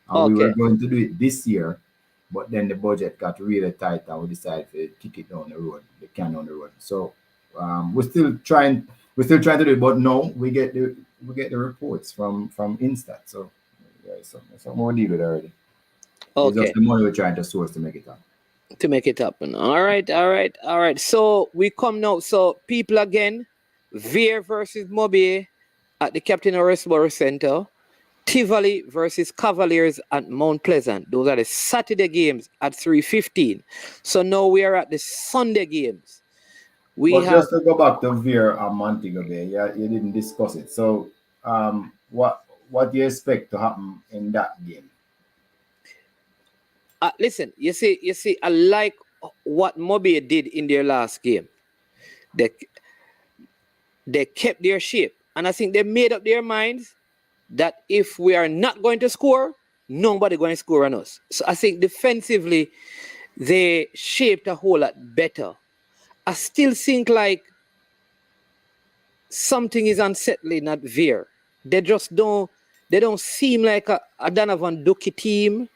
And we were going to do it this year, but then the budget got really tight and we decided to kick it down the road, the can down the road. So we're still trying to do it, but no, we get the reports from Instat. So yeah, it's something we'll deal with already. Okay. It's just the money we're trying to source to make it happen. All right. So we come now. So people again, Veer versus Mobay at the Captain Oresborough Center. Tivoli versus Cavaliers at Mount Pleasant. Those are the Saturday games at 3:15. So now we are at the Sunday games. Just to go back to Veer and Montego Bay, you didn't discuss it. So what do you expect to happen in that game? Listen, you see, I like what Mobay did in their last game. They kept their shape, and I think they made up their minds that if we are not going to score, nobody going to score on us. So I think defensively, they shaped a whole lot better. I still think like something is unsettling at Veer. They don't seem like a Donovan Ducky team.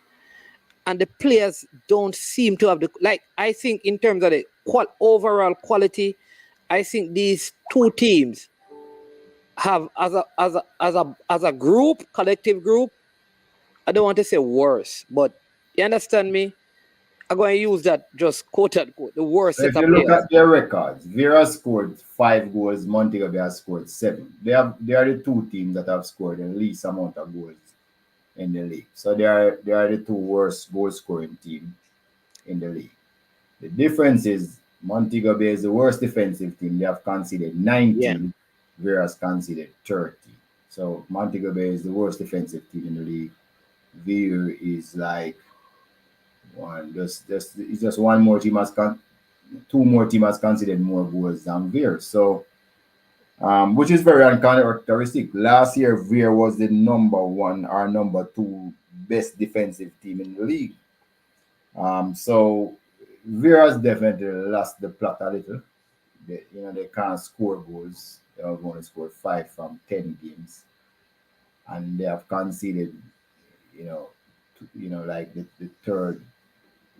And the players don't seem to have I think in terms of the overall quality, I think these two teams have as a group, collective group, I don't want to say worse, but you understand me? I'm going to use that just quote unquote the worst So set if of you look players. at their records, Vera scored 5 goals, Montego Bay has scored 7. They are the two teams that have scored the least amount of goals in the league. So they are the two worst goal scoring team in the league. The difference is Montego Bay is the worst defensive team. They have conceded 19. Yeah. Vera's conceded 30. So Montego Bay is the worst defensive team in the league. Vera is like it's just one more team two more teams has conceded more goals than Vera. So which is very uncharacteristic. Last year, Vera was the number 1 or number 2 best defensive team in the league. So Vera's definitely lost the plot a little. They can't score goals. They have only scored 5 from 10 games, and they have conceded, like the third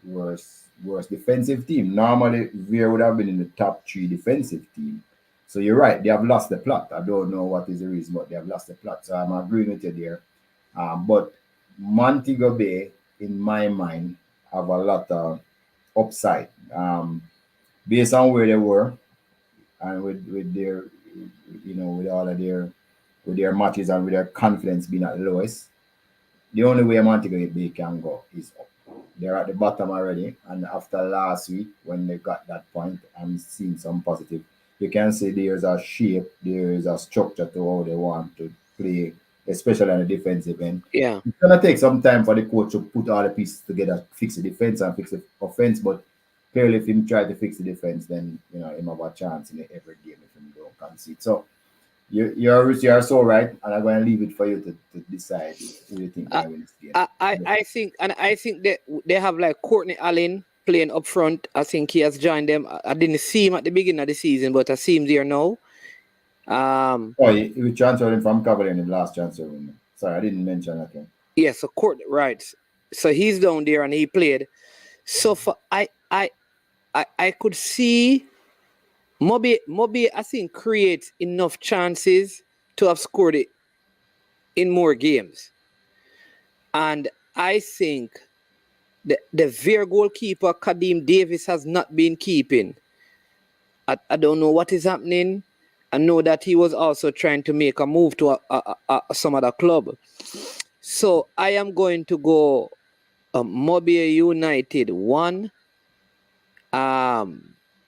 worst defensive team. Normally, Vera would have been in the top 3 defensive team. So you're right, they have lost the plot. I don't know what is the reason, but they have lost the plot. So I'm agreeing with you there. But Montego Bay, in my mind, have a lot of upside based on where they were and with their, with all of their matches and with their confidence being at the lowest. The only way Montego Bay can go is up. They're at the bottom already, and after last week, when they got that point, I'm seeing some positive. You can see there's a shape, there is a structure to how they want to play, especially on the defensive end. Yeah. It's gonna take some time for the coach to put all the pieces together, fix the defense and fix the offense. But clearly, if him try to fix the defense, then him have a chance in every game if him don't concede. So you're so right, and I'm going to leave it for you to decide who you think will win this game. I think that they have like Courtney Allen playing up front. I think he has joined them. I didn't see him at the beginning of the season, but I see him there now. We transferred him from Cavalier in the last transfer window. Sorry, I didn't mention that one. Yeah, so right. So he's down there and he played. So for I could see Moby, I think, creates enough chances to have scored it in more games. And I think the Veer goalkeeper, Kadeem Davis, has not been keeping. I don't know what is happening. I know that he was also trying to make a move to some other club. So I am going to go Mobile United 1,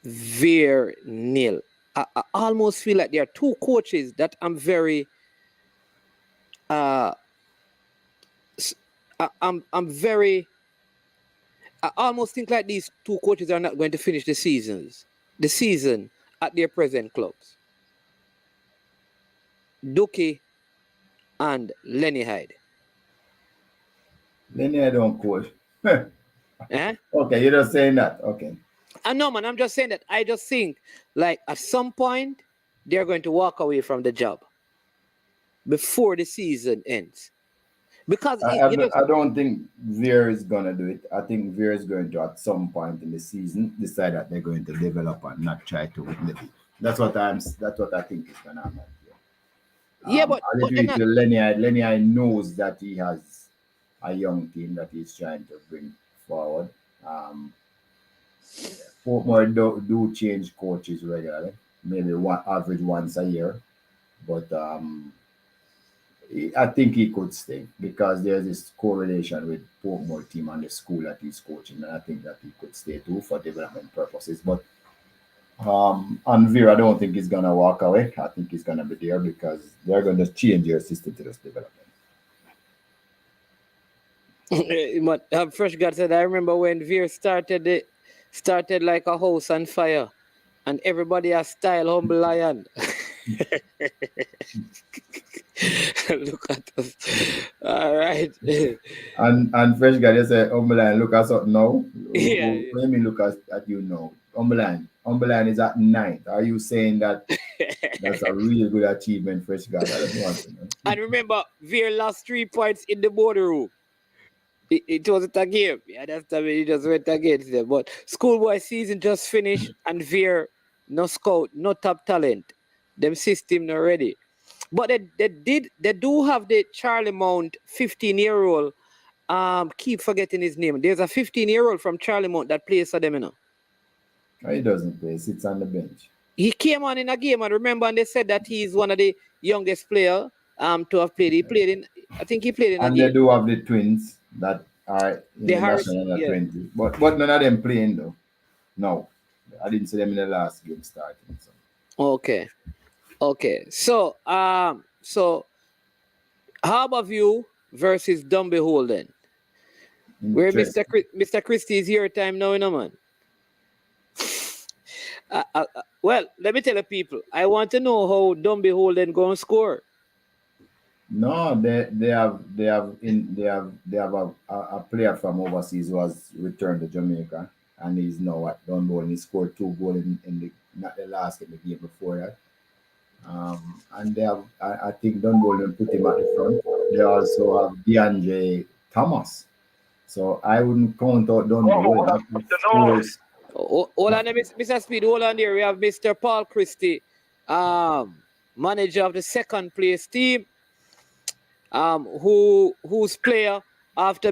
Veer 0. I almost feel like there are two coaches that I'm very I almost think like these two coaches are not going to finish the season at their present clubs. Duki and Lenny Hyde. Lenny Hyde don't coach. Eh? Okay, you're just saying that. Okay. I know, man. I'm just saying that. I just think, like, at some point, they're going to walk away from the job before the season ends. Because I don't think Veer is going to do it. I think Veer is going to, at some point in the season, decide that they're going to develop and not try to win the league. That's what I think is going to happen. Yeah, but Lenny Hyde knows that he has a young team that he's trying to bring forward. Portmore do change coaches regularly, maybe average once a year, but I think he could stay because there's this correlation with Portmore team and the school that he's coaching, and I think that he could stay too for development purposes. But and Veer, I don't think he's gonna walk away. I think he's gonna be there because they're gonna change their system to this development. But Fresh God said, I remember when Veer started like a house on fire, and everybody has style humble lion. Look at us. All right. And Fresh God, you say humble lion, look at something now. Yeah. Let me look at you now. Humble lion is at 9th. Are you saying that that's a really good achievement, Fresh God? I don't want to know. And remember, Veer lost 3 points in the border room. It wasn't a game. Yeah, that's the way he just went against them. But schoolboy season just finished, and Veer, no scout, no top talent. Them system not ready. But they do have the Charlie Mount 15-year-old keep forgetting his name. There's a 15-year-old from Charlemont that plays for them, you know. He doesn't play. He sits on the bench. He came on in a game, and remember, and they said that he's one of the youngest player to have played. He played in, I think he played in a And game. they do have the twins that are in The the Harris, national under yeah. 20. But none of them playing though. No. I didn't see them in the last game starting. So. Okay. So Harborview versus Dumby Holden. Where Mr. Christie is here time now, you know, man. Well, let me tell the people. I want to know how Dumby Holden going to score. No, they have a player from overseas who has returned to Jamaica, and he's now at Dunboyne. He scored 2 goals in the not the last game, the game before that. And they have, I think Dunboyne put him at the front. They also have DeAndre Thomas. So I wouldn't count out Dunboyne. Hold on, Mr. Speed. Hold on there. We have Mr. Paul Christie, manager of the second place team. Whose player after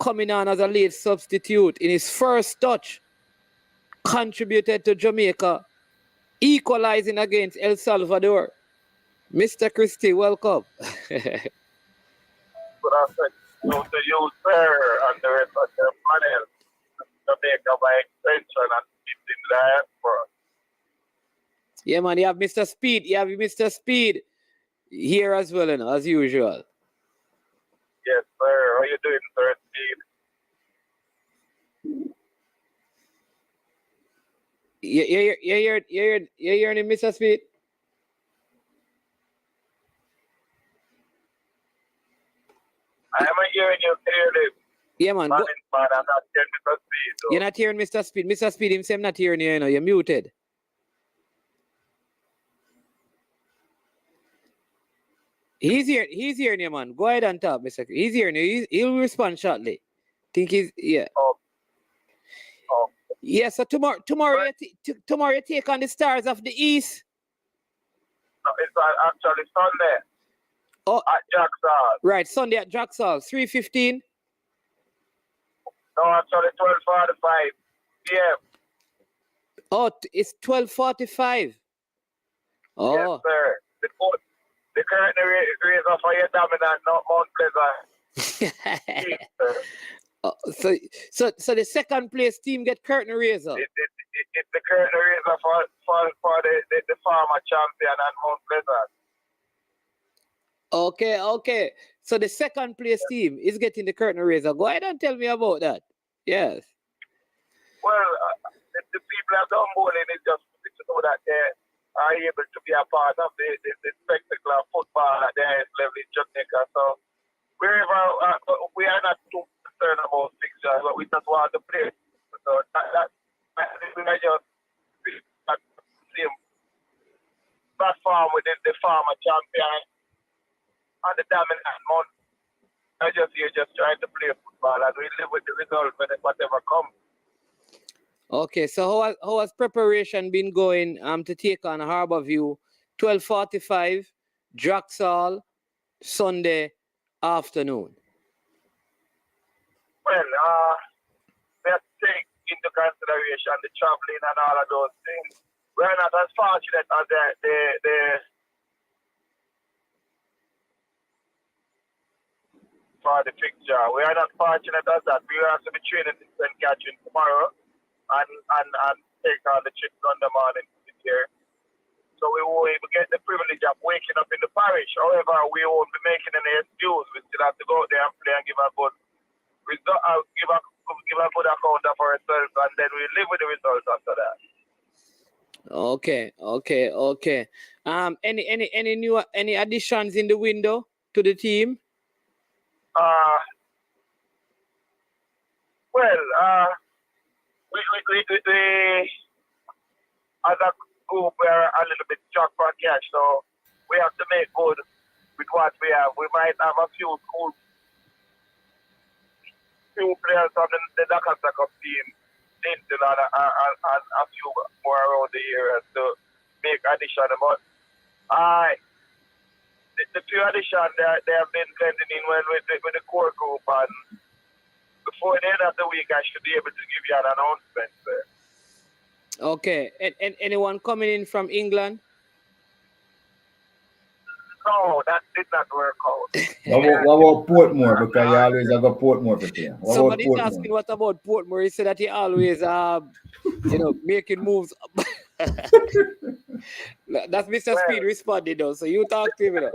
coming on as a late substitute in his first touch contributed to Jamaica equalizing against El Salvador. Mr. Christie, welcome. Good afternoon to you, sir, and the rest of the panel. Jamaica by extension and in the diaspora. Yeah, man, you have Mr. Speed. You have Mr. Speed here as well, you know, as usual. Yes, sir. How you doing, sir, Speed? You're hearing Mr. Speed? I am hearing you clearly. Yeah, man. I'm not hearing Mr. Speed. Though. You're not hearing Mr. Speed. Mr. Speed himself not hearing you, you know. You're muted. He's hearing you, man. Go ahead and talk, Mr. He's hearing you. He'll respond shortly. Think he's, yeah. Oh. Yeah, so tomorrow you take on the Stars of the East. No, it's actually Sunday. Oh, at Jacksal. Right, Sunday at Jacksal, 3:15. No, actually 12:45 p.m. Oh, it's 12:45. Oh. Yes, sir. The current razor for your dominant, not Mount Pleasant. So the second place team get curtain razor. It's the current razor for the former champion and Mount Pleasant. Okay. So the second place team is getting the curtain razor. Go ahead and tell me about that. Yes. Well, the people at Dunboyne is just to know that they are able to be a part of the spectacle of football at the highest level in Jamaica. So wherever we are not too concerned about fixtures, but we just want to play. So that we are just the same platform within the former champion and the dominant month. I just here just trying to play football and we live with the result whatever comes. Okay, so how has preparation been going to take on Harborview? 12:45, Jacksal, Sunday afternoon. Well, let's take into consideration the traveling and all of those things. We're not as fortunate as for the fixture. We are not fortunate as that. We will have to be training in St. Catherine tomorrow and take on the trip Sunday morning this year. So we won't even get the privilege of waking up in the parish. However, we won't be making any excuse. We still have to go out there and play and give a good result, give a good account of ourselves, and then we live with the results after that. Okay. Any additions in the window to the team? We as a group, we are a little bit short for cash, so we have to make good with what we have. We might have a few players from the Dakota Cup team, Linton, and a few more around the area to make addition. But the few additions they have been blending in well with the core group, and before the end of the week, I should be able to give you an announcement, sir. Okay. And anyone coming in from England? No, that did not work out. What about Portmore? Because you always have a Portmore for player. What about Somebody's Portmore? asking what about Portmore. He said that he always making moves. That's Mr. Speed responding though. So you talk to him, No,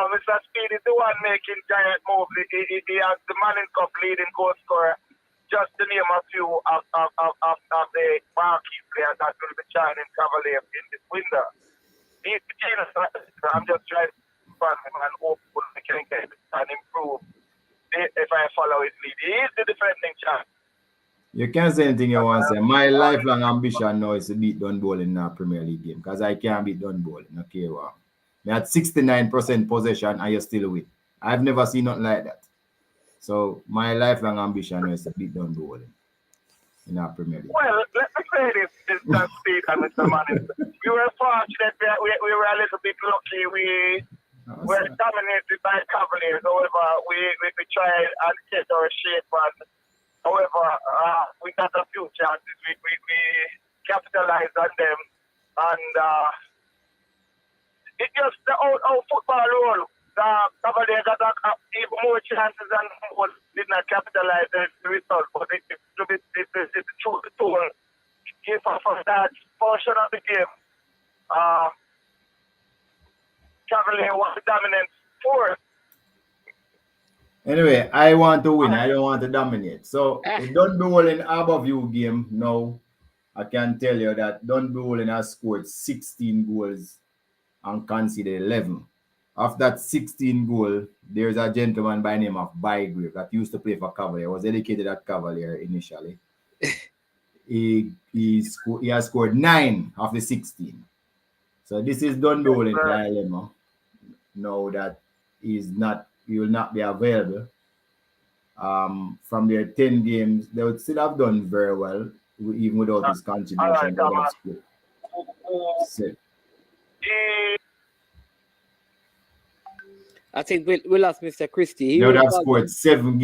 Mr. Speed is the one making giant moves. He has the Manning Cup leading goal scorer. Just to name a few of the marquee players that will be joining Cavaliers in this window. I'm just trying to find him and hope we can get and improve if I follow his lead. He is the defending champ. You can't say anything you want to say. My lifelong ambition now is to beat Dunball in a Premier League game because I can't beat Dunball. Okay, wow. We had 69% possession and you still win. I've never seen nothing like that. So my lifelong ambition is to beat Dunball in our Premier League. Well, let me say this, Mr. Speed and Mr. Manning. We were fortunate that we were a little bit lucky. We were dominated by Cavaliers. However, we tried and get our shape. And, however, we got a few chances. We capitalized on them. And it just how football roll. Cavaliers got even more chances than did not capitalize the result. But it's the truth tool. Give us for that portion of the game. Cavaliers was the dominant force. Anyway, I want to win. I don't want to dominate. So the Dunball in Harborview game now, I can tell you that Dunball has scored 16 goals and conceded 11. Of that 16 goal, there's a gentleman by the name of Bygrave that used to play for Cavalier. Was educated at Cavalier initially. He has scored 9 of the 16. So this is Dunball in dilemma. Now that he will not be available. From their 10 games, they would still have done very well, even without his contribution. I think we lost Mr. Christie. They would have scored 7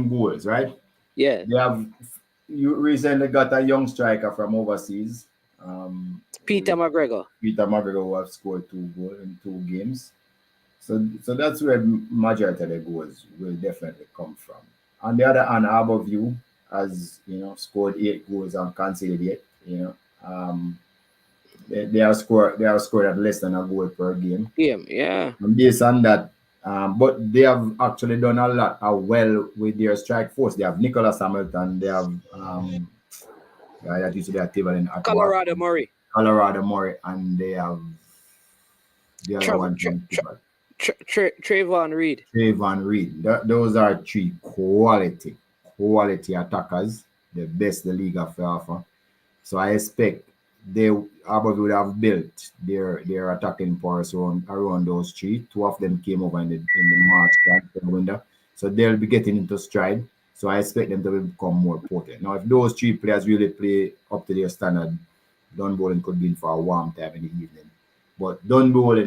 goals, right? Yeah. You recently got a young striker from overseas. Peter McGregor. Peter McGregor who have scored 2 goals in 2 games. So that's where majority of the goals will definitely come from. On the other hand, Harborview has scored 8 goals and conceded 8. They have scored at less than a goal per game. Yeah. And based on that, but they have actually done a lot well with their strike force. They have Nicholas Hamilton. They have that used to be a table in Colorado Murray, and they have the other one from Trayvon Reed. Those are 3 quality attackers, the best the league have to offer. So I expect Harborview would have built their attacking powers around those 3. 2 of them came over in the March transfer window, so they'll be getting into stride. So I expect them to become more potent. Now, if those 3 players really play up to their standard, Dunball could be in for a warm time in the evening. But Dunball,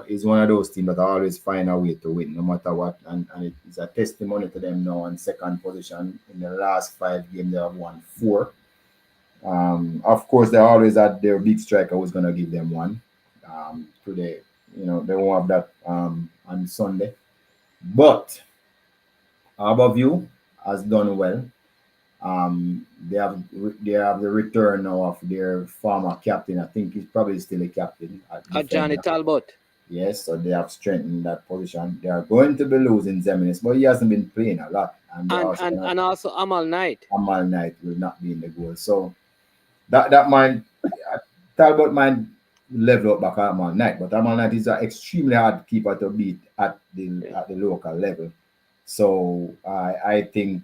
is one of those teams that always find a way to win, no matter what. And it's a testimony to them now on second position. In the last 5 games, they have won 4. Of course, they always had their big striker who's going to give them one. Today, they won't have that on Sunday. But Harborview has done well. They have the return now of their former captain. I think he's probably still a captain. Johnny Talbot. Yes, so they have strengthened that position. They are going to be losing Ximinies, but he hasn't been playing a lot. And also Amal Knight. Amal Knight will not be in the goal. So that might Talbot might level up back at Amal Knight, but Amal Knight is an extremely hard keeper to beat at the local level. So I think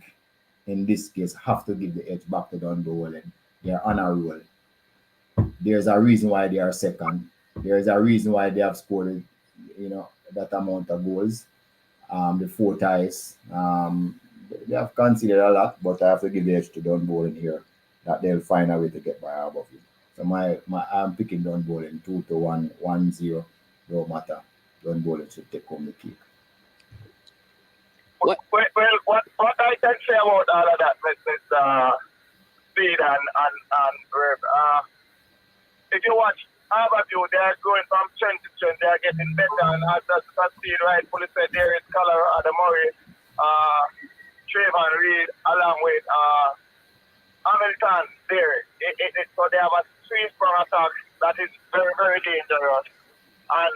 in this case have to give the edge back to Dunball, and they're on a roll. There's a reason why they are second. There's a reason why they have scored that amount of goals. The 4 ties. They have conceded a lot, but I have to give the edge to Dunball in here, that they'll find a way to get by Harborview. So I'm picking Don Bowling 2-1, 1-0. No matter. Don Bowling should take home the cake. What? Well, what I can say about all of that, Mr. Speed and Rev, if you watch Harborview, they are going from strength to strength. They are getting better, and as Speed rightfully said, there is Color, Adamori, Trayvon Reed, along with Hamilton there. So they have a three-strong attack that is very, very dangerous and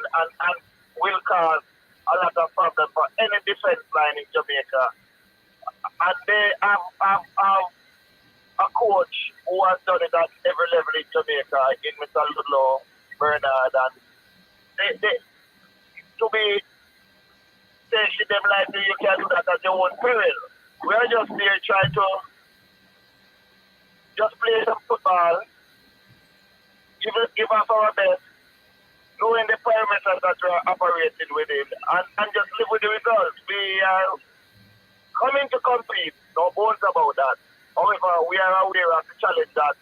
will cause a lot of problems for any defense line in Jamaica. And they have a coach who has done it at every level in Jamaica, in Mr. Ludlow, Bernard, and they to be taking them like you can do that at your own peril. We are just there trying to just play some football, give us our best, knowing the parameters that we are operating within, and just live with the results. We are coming to compete, no bones about that. However, we are aware of the challenge that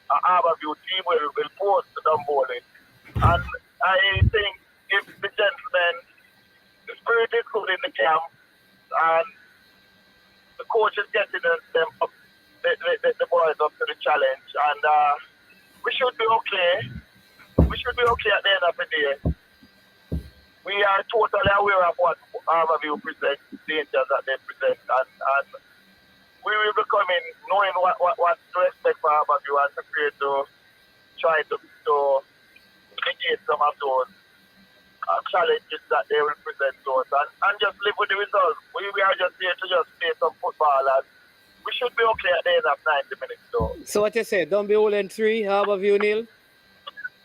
Harborview team will pose to Dunbowling. And I think if the gentlemen, the spirit is good in the camp, and the coach is getting them up, the boys up to the challenge, and we should be okay. We should be okay at the end of the day. We are totally aware of what Harborview presents, the dangers that they present, and we will be coming knowing what to expect for Harborview and prepared to try to negate some of those challenges that they will present to us and just live with the results. We are just here to just play some football, and we should be okay at the end of 90 minutes though. So what you say, don't be all in 3, Harborview nil?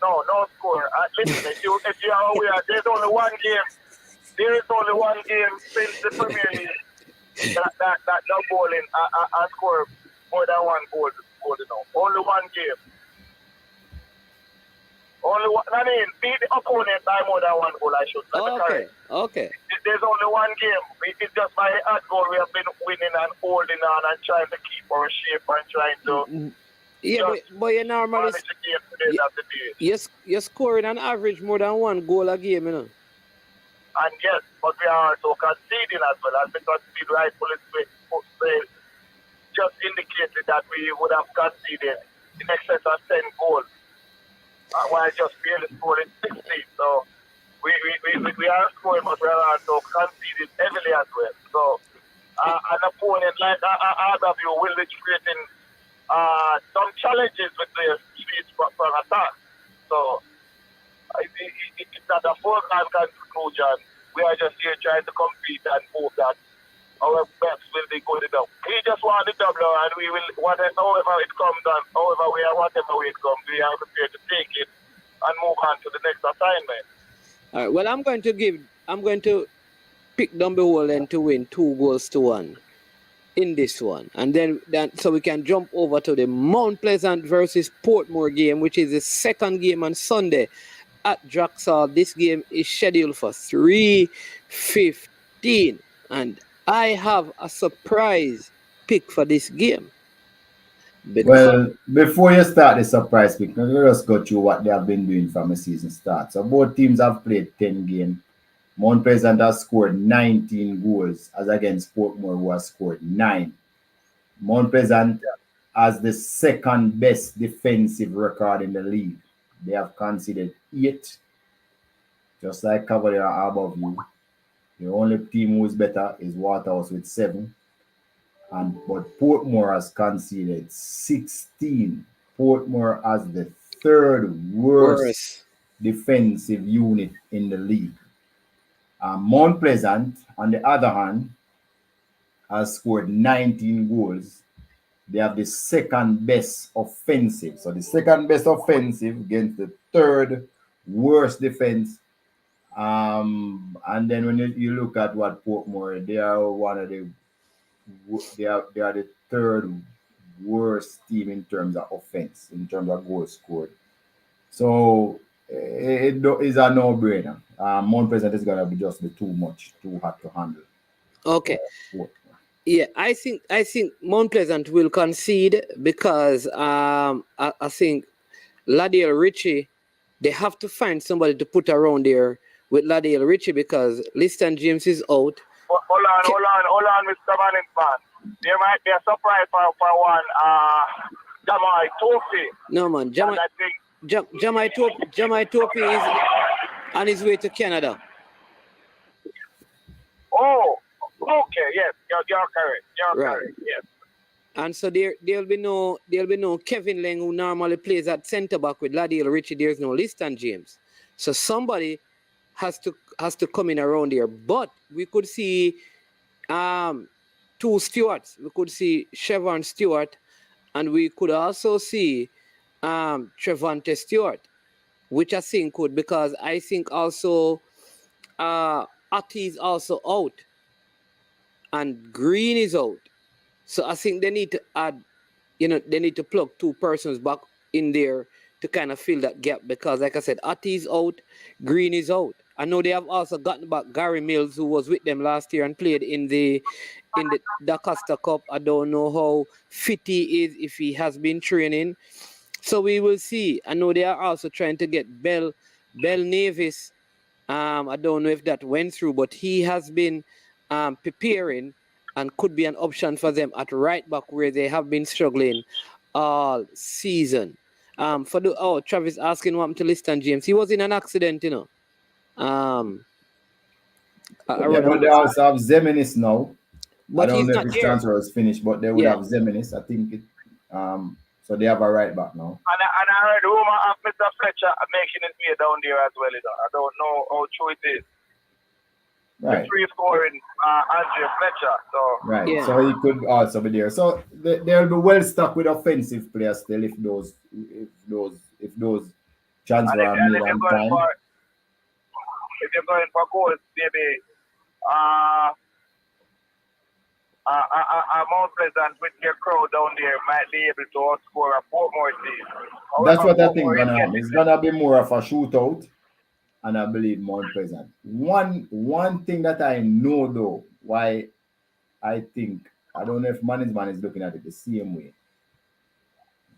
No score. Listen, if you are aware, there's only one game. There is only one game since the Premier League that no bowling and score more than one goal. Only one game. Only one. I mean, beat the opponent by more than one goal. I should. Okay. There's only one game. It's just by that goal we have been winning and holding on and trying to keep our shape and trying to. Yeah, but you normally you're scoring an average more than one goal a game, you know. And yes, but we are also conceding as well, and because the rightfully just indicated that we would have conceded in excess of 10 goals, while just barely scoring 16. So we are scoring, but we are also conceding heavily as well. So an opponent like Harborview will be creating some challenges with the streets from attack. So it's not a foregone conclusion. We are just here trying to compete and hope that our best will be good enough. We just want the double, and we will, however it comes, and whatever way it comes, we are prepared to take it and move on to the next assignment. All right. Well, I'm going to pick Dunbowling to win 2-1 in this one, and then so we can jump over to the Mount Pleasant versus Portmore game, which is the second game on Sunday at Draxall. This game is scheduled for 3:15, and I have a surprise pick for this game. Well, before you start the surprise pick, let us go through what they have been doing from the season start. So both teams have played 10 games. Mount Pleasant has scored 19 goals as against Portmore, who has scored 9. Mount Pleasant has the second best defensive record in the league. They have conceded 8, just like Cavalier above you. The only team who is better is Waterhouse with 7. But Portmore has conceded 16. Portmore has the third worst defensive unit in the league. Mount Pleasant, on the other hand, has scored 19 goals. They have the second best offensive. So the second best offensive against the third worst defense. And then when you look at what Portmore, they are the third worst team in terms of offense, in terms of goals scored. So it is a no-brainer. Mount Pleasant is gonna be just too hard to handle. Okay. Yeah, I think Mount Pleasant will concede because I think Ladiel Richie, they have to find somebody to put around there with Ladiel Richie because Liston James is out. Hold on, Mr. Manning. There might be a surprise for one Jamai Topey. No man, Jamai Topey is on his way to Canada. Oh, okay, yes, you're correct. You're correct, yes. And so there'll be no Kevin Lang who normally plays at centre back with Ladiel Richie. There's no Liston James. So somebody has to come in around here. But we could see two Stewarts. We could see Chevron Stewart, and we could also see Trevante Stewart, which I think could, because I think also Ati is also out and Green is out. So I think they need to add, they need to plug two persons back in there to kind of fill that gap because, like I said, Ati is out, Green is out. I know they have also gotten back Gary Mills, who was with them last year and played in the Dacosta Cup. I don't know how fit he is, if he has been training. So we will see. I know they are also trying to get Belnavis. I don't know if that went through, but he has been preparing and could be an option for them at right back where they have been struggling all season. Travis asking what happened to Liston James. He was in an accident, but they also have Ximinies now. But I don't he's know not if his there. transfer is finished, but they would have Ximinies. I think so they have a right back now. And I heard rumor of Mr. Fletcher making his way down there as well. I don't know how true it is. Right. The free scoring Andrew Fletcher. So right. Yeah. So he could also be there. So they'll be well stuck with offensive players still if those transfer are made on time. If you're going for goals, maybe Mount Pleasant with their crowd down there might be able to outscore a Portmore team. That's what I think gonna happen. It's gonna be more of a shootout, and I believe Mount Pleasant. One thing that I know though, why I think, I don't know if management is looking at it the same way.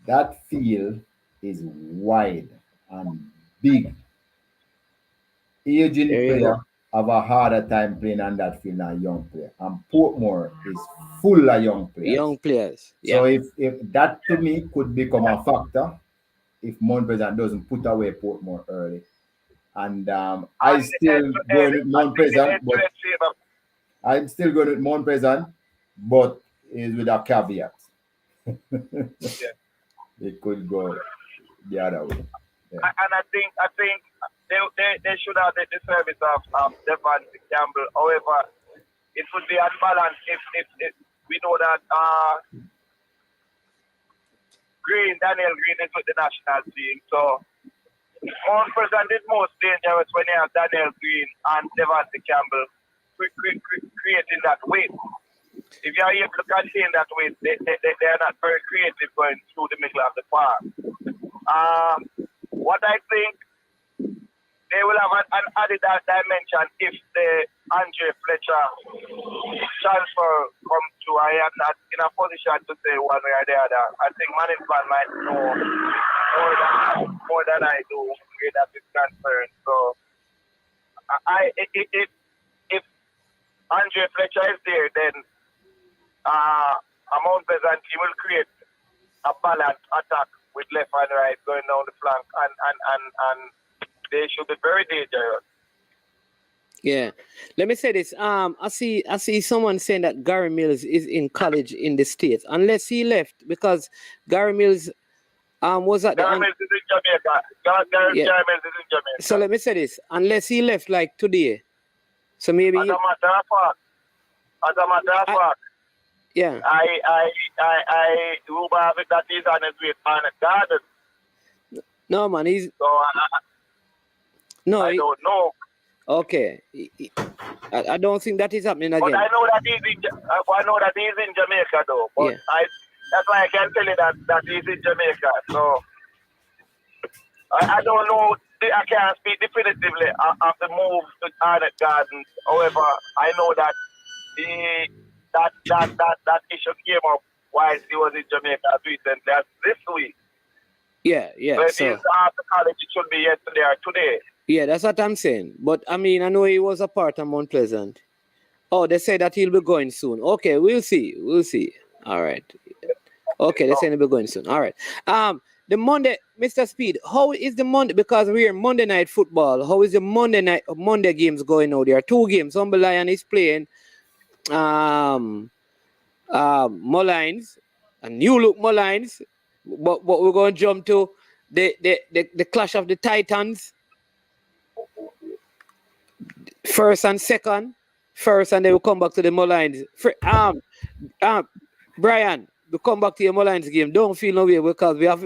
That field is wide and big. Aging player have a harder time playing on that field than a young player. And Portmore is full of young players. Young players. Yeah. So if that to me could become a factor if Mount Pleasant doesn't put away Portmore early. And I'm still going with Mount Pleasant, but is with a caveat. It could go the other way. Yeah. And I think they should have the service of Devante Campbell. However, it would be unbalanced if we know that Daniel Green is with the national team. So Mount Pleasant is most dangerous when you have Daniel Green and Devante Campbell creating that weight. If you are able to contain that weight, they are not very creative going through the middle of the park. What I think, they will have an added dimension if the Andre Fletcher transfer comes through. I am not in a position to say one way or the other. I think management might know more than I do where that is concerned. So, if Andre Fletcher is there, then Mount Pleasant he will create a balanced attack with left and right going down the flank, and they should be very dangerous. Yeah. Let me say this. I see someone saying that Gary Mills is in college in the States. Unless he left, because Gary Mills was at Gary Mills is in Jamaica. Gary Mills is in Jamaica. So let me say this. Unless he left like today. So maybe As a matter of fact, yeah. I Ruba have it that he's on his way to the garden. No man, he's so I don't know. Okay, I don't think that is happening again. But I know that he's in Jamaica though. But that's why I can tell you that he's in Jamaica. So I don't know. I can't speak definitively of the move to Arnett Gardens. However, I know that that issue came up while he was in Jamaica recently, this week. Yeah. But So it's after college, it should be yesterday or today. yeah, that's what I'm saying. But I mean, I know he was a part of Mount Pleasant. Oh, they say that he'll be going soon. Okay, we'll see. All right. Okay, they say he'll be going soon. All right. The Monday, Mr. Speed, how is the Monday? Because we're Monday night football. How is the Monday games going now? There are two games. Humble Lion is playing Mullines, a new look Mullines. But we're going to jump to the clash of the Titans. First and second. First, and then we'll come back to the Mullines. Brian, we come back to your Mullines game. Don't feel no way because we So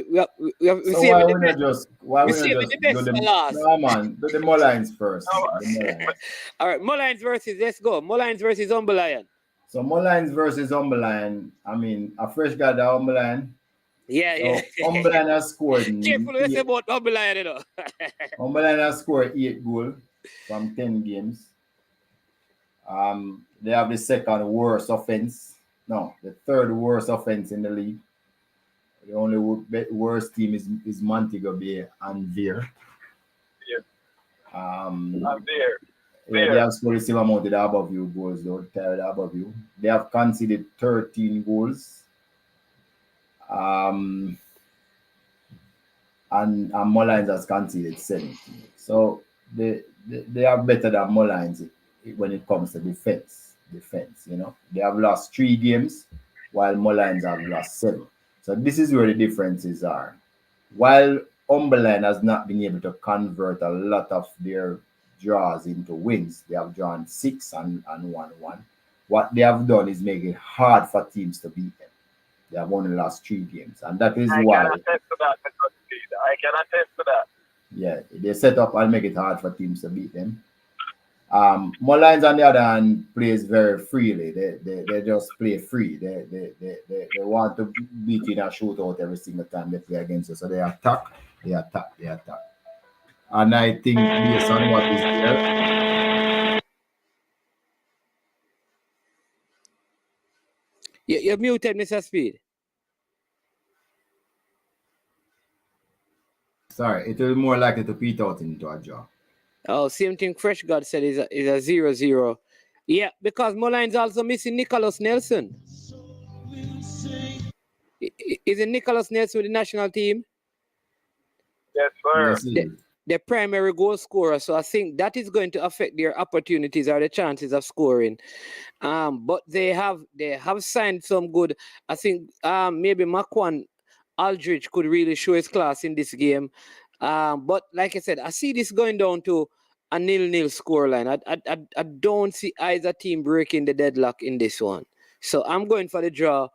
why we not just the best for last. No man, do the Mullines first. All right, Mullines versus, let's go. Mullines versus Humble Lion. So Mullines versus Humble Lion. I mean, a fresh guy that Humble Lion. Yeah. Humble Lion has scored. Careful, let's say about Humble Lion, you know. Humble Lion has scored 8 goals from 10 games. They have the second worst offense. No, the third worst offense in the league. The only worst team is Montego Bay and Veer. There. Yeah, they have scored the same amount of the above you goals, though. Above you. They have conceded 13 goals. And Mullines has conceded 17. So they are better than Mullines when it comes to defense, you know. They have lost 3 games while Mullines have lost 7. So this is where the differences are. While Humble Lion has not been able to convert a lot of their draws into wins, they have drawn 6 and 1-1. What they have done is make it hard for teams to beat them. They have only lost 3 games, and that is why. I can attest to that. Yeah, they set up and make it hard for teams to beat them. Mullines, on the other hand, plays very freely. They just play free. They want to beat in a shootout every single time they play against us. So they attack. And I think based on what is there. You're muted, Mr. Speed. Sorry, it will be more likely to beat out into a draw. Oh, same thing Fresh God said is a 0-0. Yeah, because Mullines also missing Nicholas Nelson. Is it Nicholas Nelson with the national team? Yes, sir. The primary goal scorer. So I think that is going to affect their opportunities or the chances of scoring. But they have signed some good. I think maybe Makwan Aldridge could really show his class in this game. But like I said, I see this going down to a 0-0 scoreline. I don't see either team breaking the deadlock in this one. So I'm going for the draw.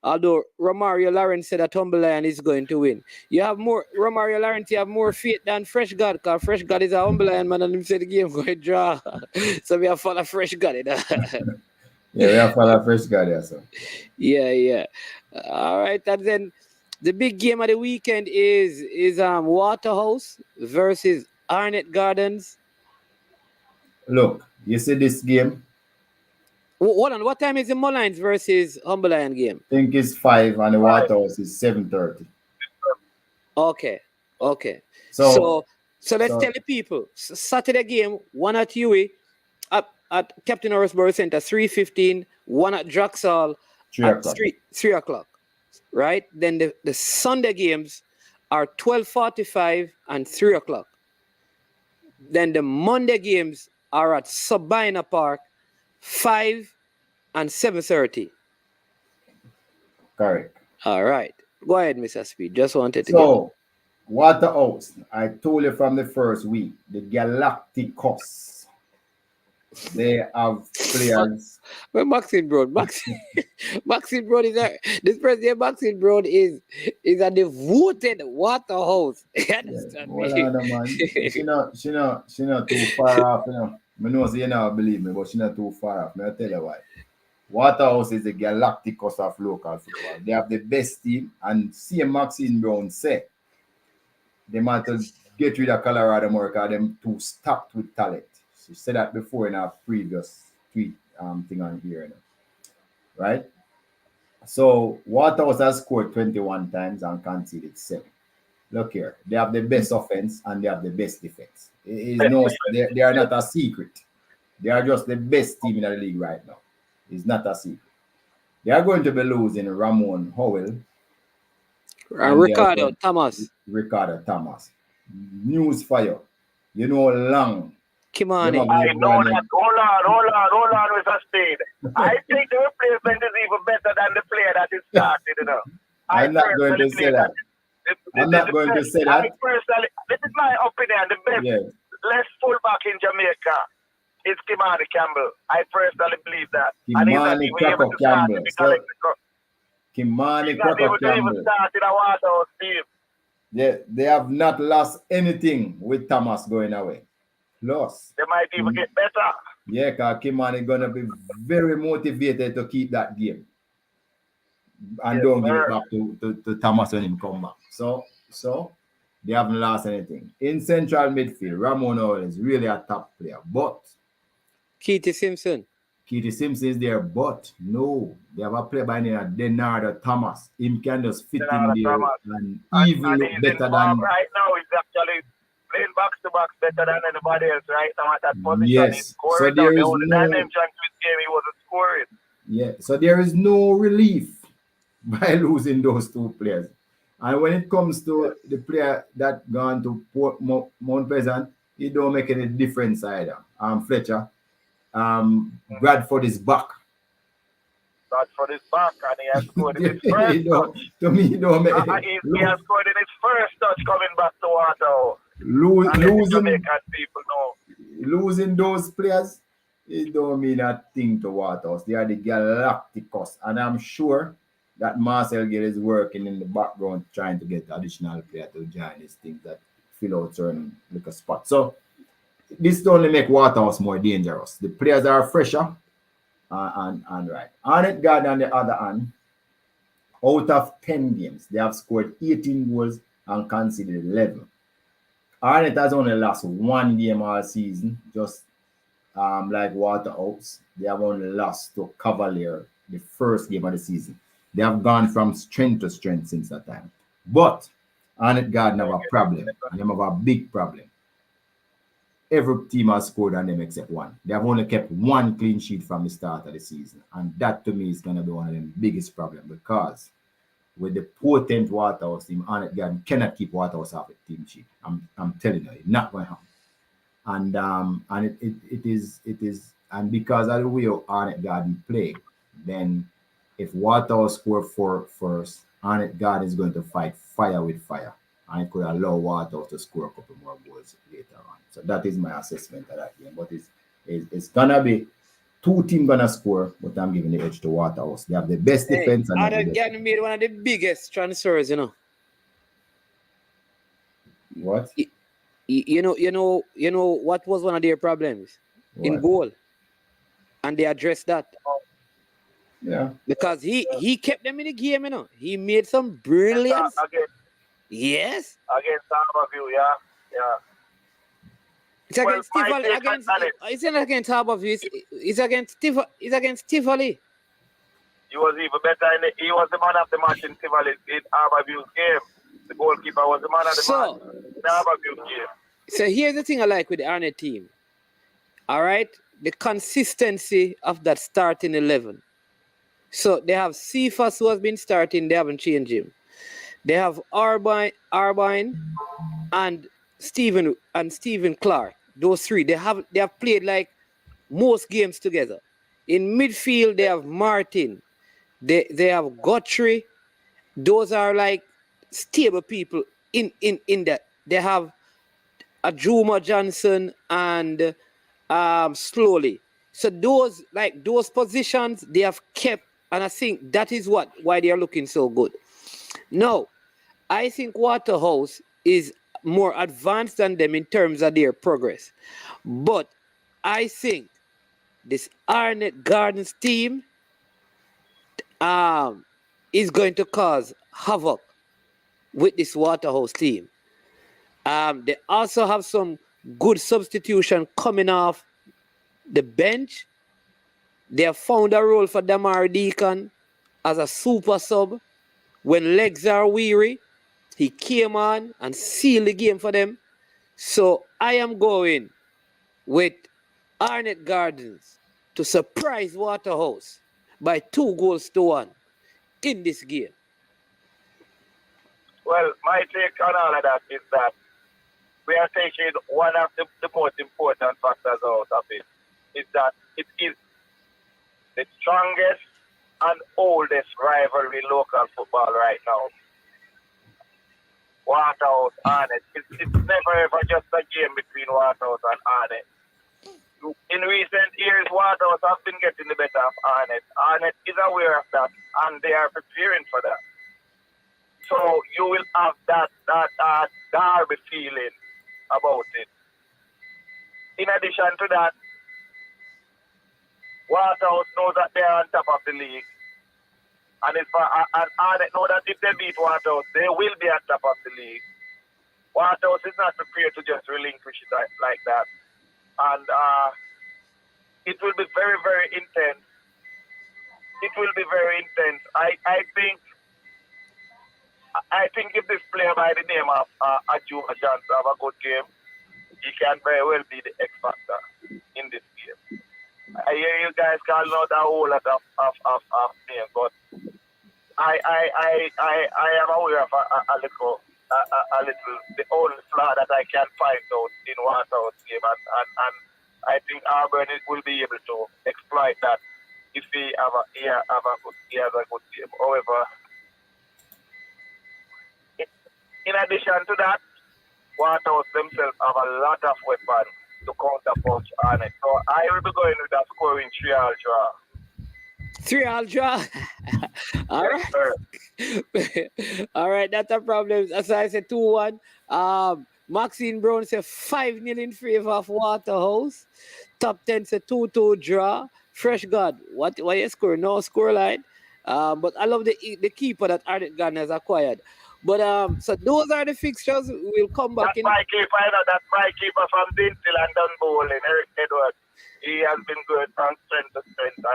Although Romario Lawrence said that Humble Lion is going to win. Romario Lawrence, you have more faith than Fresh God, because Fresh God is a Humble Lion man and him said the game going to draw. So we have follow Fresh God. You know? Yeah, we have follow Fresh God, yeah, so. Yeah. All right, and then the big game of the weekend is Waterhouse versus Arnett Gardens. Look, you see this game? Hold on, what time is the Mullines versus Humble Lion game? I think it's 5 and the Waterhouse is 7:30. Okay. So let's tell the people. Saturday game, 1 at UWI at Captain Horaceburg Center, 3:15, 1 at Draxall at 3 o'clock. Right? Then the Sunday games are 12:45 and 3 o'clock. Then the Monday games are at Sabina Park, 5 and 7:30. Correct. All right. Go ahead, Mr. Speed. Just wanted to So, Waterhouse, I told you from the first week, the Galacticos. They have players. Well, Maxine Broad. Maxine Broad is this president. Maxine Broad is a devoted Waterhouse. You understand me? Man. She not too far off, you know. I know you never believe me, but she not too far off. I'll tell you why. Waterhouse is the Galacticos of local football. They have the best team, and see Maxine Brown say they might get rid of Colorado more because them too stacked with talent. She said that before in our previous tweet thing on here, you know. Right? So Waterhouse has scored 21 times and conceded 7. Look here, they have the best offense and they have the best defense. They are not a secret. They are just the best team in the league right now. It's not a secret. They are going to be losing Ramon Howell and Ricardo Thomas. News for you. You know, long. Kimani. I know that. Hold on with a speed. I think the replacement is even better than the player that is started, you know. I'm not going to say that. I'm not going to say that. Personally, this is my opinion. The best left fullback in Jamaica is Kimani Campbell. I personally believe that. Kimani Cracker Campbell. Kimani Cracker Campbell. They have not lost anything with Thomas going away. Plus, they might even get better. Yeah, because Kimani is going to be very motivated to keep that game. And don't give it back to Thomas when he come back. So they haven't lost anything. In central midfield, Ramon Howell is really a top player. But Keith Simpson is there, but no, they have a player by the name of Denardo Thomas. Him can just fit in there and even look better than. Right now, he's actually playing box to box better than anybody else right now at that position. Yes, so there is no dimension to his game. He wasn't scoring. Yeah, so there is no relief by losing those two players. And when it comes to the player that gone to Mount Pleasant, he don't make any difference either. Fletcher. Bradford is back. Bradford is back, and he has scored in his first touch. To me, he don't make he has scored in his first touch coming back to Waterhouse. Losing those players, it don't mean a thing to Waterhouse. They are the Galacticos, and I'm sure that Marcel Gill is working in the background trying to get additional player to join these things that fill out certain little spots. So this only make Waterhouse more dangerous. The players are fresher and right. Arnett Garden on the other hand, out of 10 games, they have scored 18 goals and conceded 11. Arnett has only lost one game all season, just like Waterhouse. They have only lost to Cavalier the first game of the season. They have gone from strength to strength since that time. But Arnett Garden have a problem, and they have a big problem. Every team has scored on them except one. They have only kept one clean sheet from the start of the season. And that to me is going to be one of the biggest problems, because with the potent Waterhouse team, Arnett Garden cannot keep Waterhouse off the team sheet. I'm telling you, it's not going to happen. And it is and because of the way Arnett Garden play, then if Waterhouse score first, Arnott Garden is going to fight fire with fire. And it could allow Waterhouse to score a couple more goals later on. So that is my assessment of that game. But it's gonna be two teams gonna score, but I'm giving the edge to Waterhouse. They have the best defense. And Arnott Garden made one of the biggest transfers, you know. What? You know what was one of their problems in goal, and they addressed that. Yeah. Because he kept them in the game, you know. He made some brilliance. Yes. Against Harborview, yeah. It's against Tivoli. It's not against Harborview. It's against Tivoli. He was even better. He was the man of the match in Tivoli in Harborview's game. The goalkeeper was the man of the match in Harborview's game. So here's the thing I like with the Arnett team. All right, the consistency of that starting 11. So they have Cephas, who has been starting. They haven't changed him. They have Arbine and Stephen Clark. Those three, they have played like most games together. In midfield, they have Martin. They have Guthrie. Those are like stable people in that. They have Ajuma Johnson and Slowly. So those positions they have kept, and I think that is why they are looking so good. Now, I think Waterhouse is more advanced than them in terms of their progress. But I think this Arnett Gardens team is going to cause havoc with this Waterhouse team. They also have some good substitution coming off the bench. They have found a role for Damar Deacon. as a super sub. When legs are weary, he came on and sealed the game for them. So I am going with Arnett Gardens to surprise Waterhouse by 2-1 in this game. Well, my take on all of that is that we are taking one of the most important factors out of it, is that it is the strongest and oldest rivalry in local football right now. Waterhouse, Arnett. It's never ever just a game between Waterhouse and Arnett. In recent years, Waterhouse have been getting the better of Arnett. Arnett is aware of that, and they are preparing for that. So you will have that derby feeling about it. In addition to that, Waterhouse knows that they are on top of the league. And Arnett know that if they beat Waterhouse, they will be on top of the league. Waterhouse is not prepared to just relinquish it like that. And it will be very, very intense. It will be very intense. I think if this player by the name of Aju Johnson have a good game, he can very well be the X factor in this game. I hear you guys calling out a whole lot of names, but I am aware of a little the only flaw that I can find out in Waterhouse game, and I think Auburn will be able to exploit that if he has a good game. However, in addition to that, Waterhouse themselves have a lot of weapons to counterpunch on it. So I will be going with a scoring 3-all draw. 3-all draw? All right. All right, that's a problem. As I said, 2-1. Maxine Brown said 5-0 in favor of Waterhouse. Top 10 said 2-2 draw. Fresh God, what you score? No score line. But I love the keeper that Arnett Garden has acquired. But so those are the fixtures. We'll come back in. That's my keeper from Dintil and Dunbowling, Eric Edwards. He has been good from strength to strength and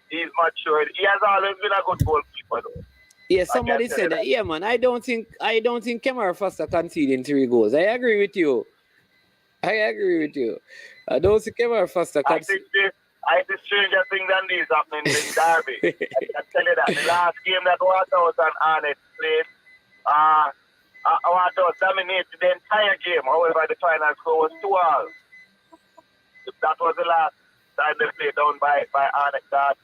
he's matured. He has always been a good goalkeeper though. Yeah, somebody said that. Yeah, man. I don't think Kemar Foster conceding 3 goals. I agree with you. I don't think Kemar Foster conceding. I see stranger things than these happening in Derby. I can tell you that. The last game that Waterhouse and Arnett played, Waterhouse dominated the entire game. However, the final score was 2-all. That was the last time they played down by Arnett Garden.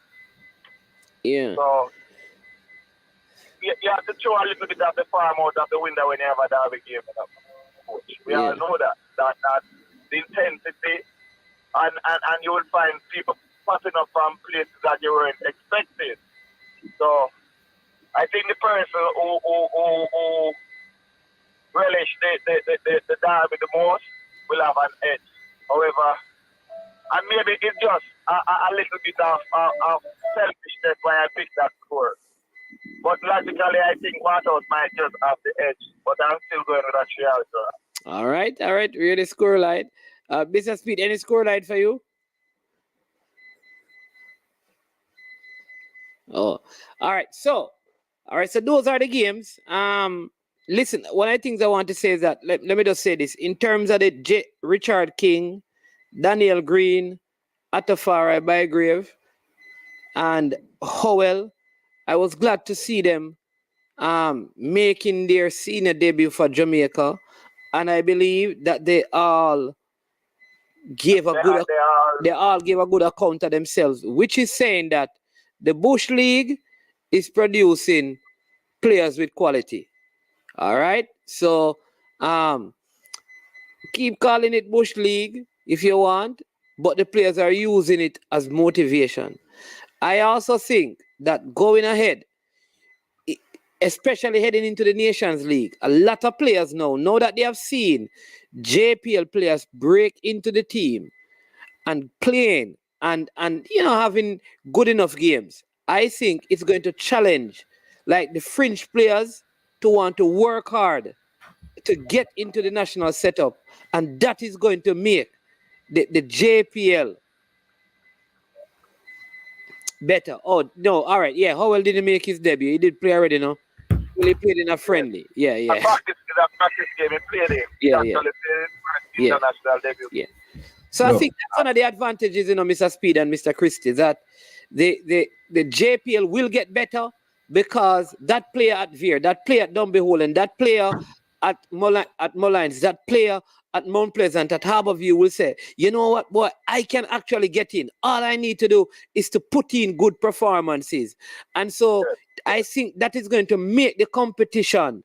Yeah. So, you have to throw a little bit of the farm out of the window when you have a Derby game. We all know that the intensity, and you will find people popping up from places that you weren't expecting. So I think the person who relish the derby the most will have an edge. However, and maybe it's just a little bit of selfishness why I picked that score. But logically, I think Waterhouse might just have the edge. But I'm still going with a 3-all draw. All right. Really score line. Mr. Speed, any score line for you? Oh, all right. So those are the games. Listen, one of the things I want to say is that let me just say this in terms of the Richard King, Daniel Green, Atafari Bygrave, and Howell. I was glad to see them making their senior debut for Jamaica, and I believe that they all gave a good account of themselves, which is saying that the Bush League is producing players with quality. All right, so keep calling it Bush League if you want, but the players are using it as motivation. I also think that going ahead, especially heading into the Nations League, a lot of players know that they have seen JPL players break into the team and playing and having good enough games. I think it's going to challenge like the fringe players to want to work hard to get into the national setup, and that is going to make the JPL Better. Oh no, all right. Yeah, Howell didn't make his debut. He did play already, no? Well, he played in a friendly. Yeah, A yeah. practice game. He played it. Yeah, He yeah. actually played his first Yeah. international debut. Yeah. So I think that's one of the advantages, Mr. Speed and Mr. Christie, that the JPL will get better because that player at Veer, that player at Dunby and that player at Mullines, that player at Mount Pleasant, at Harborview will say, you know what, boy, I can actually get in. All I need to do is to put in good performances. And so I think that is going to make the competition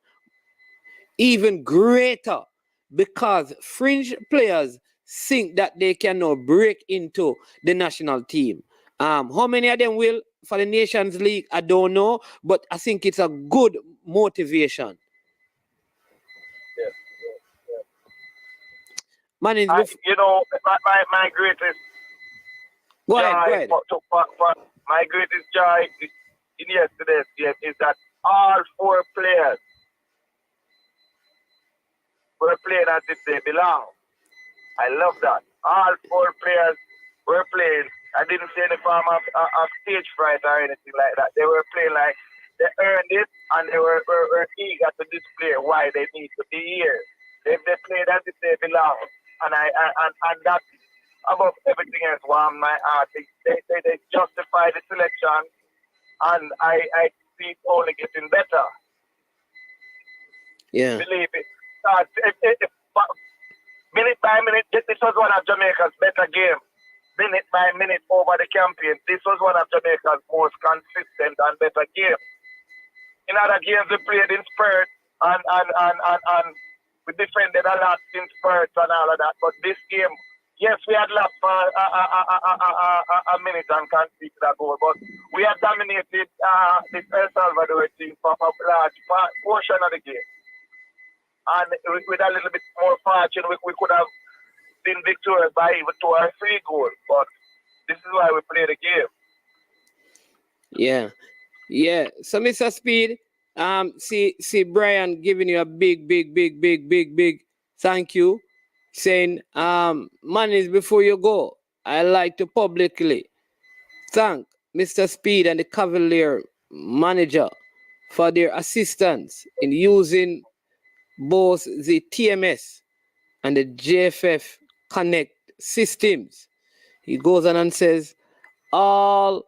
even greater because fringe players think that they can now break into the national team. How many of them will for the Nations League? I don't know, but I think it's a good motivation. Man, my greatest go joy ahead. for my greatest joy in yesterday's game is that all 4 players were playing as if they belong. I love that. All 4 players were playing. I didn't see any form of stage fright or anything like that. They were playing like they earned it and they were eager to display why they need to be here. They played as if they belong. And that above everything else warmed my heart. They justify the selection and I see it only getting better. Yeah. Believe it. Minute by minute, this was one of Jamaica's better games. Minute by minute over the campaign, this was one of Jamaica's most consistent and better games. In other games, we played in spurts and we defended a lot in spurts and all of that. But this game, yes, we had lost for a minute and conceded a goal, but we had dominated this El Salvador team for a large portion of the game. And with a little bit more fortune, we could have been victorious by even 2 or 3 goals. But this is why we play the game. Yeah. Yeah. So, Mr. Speed, see Brian giving you a big thank you, saying, Manis, before you go, I like to publicly thank Mr. Speed and the Cavalier manager for their assistance in using both the TMS and the JFF Connect systems. He goes on and says, all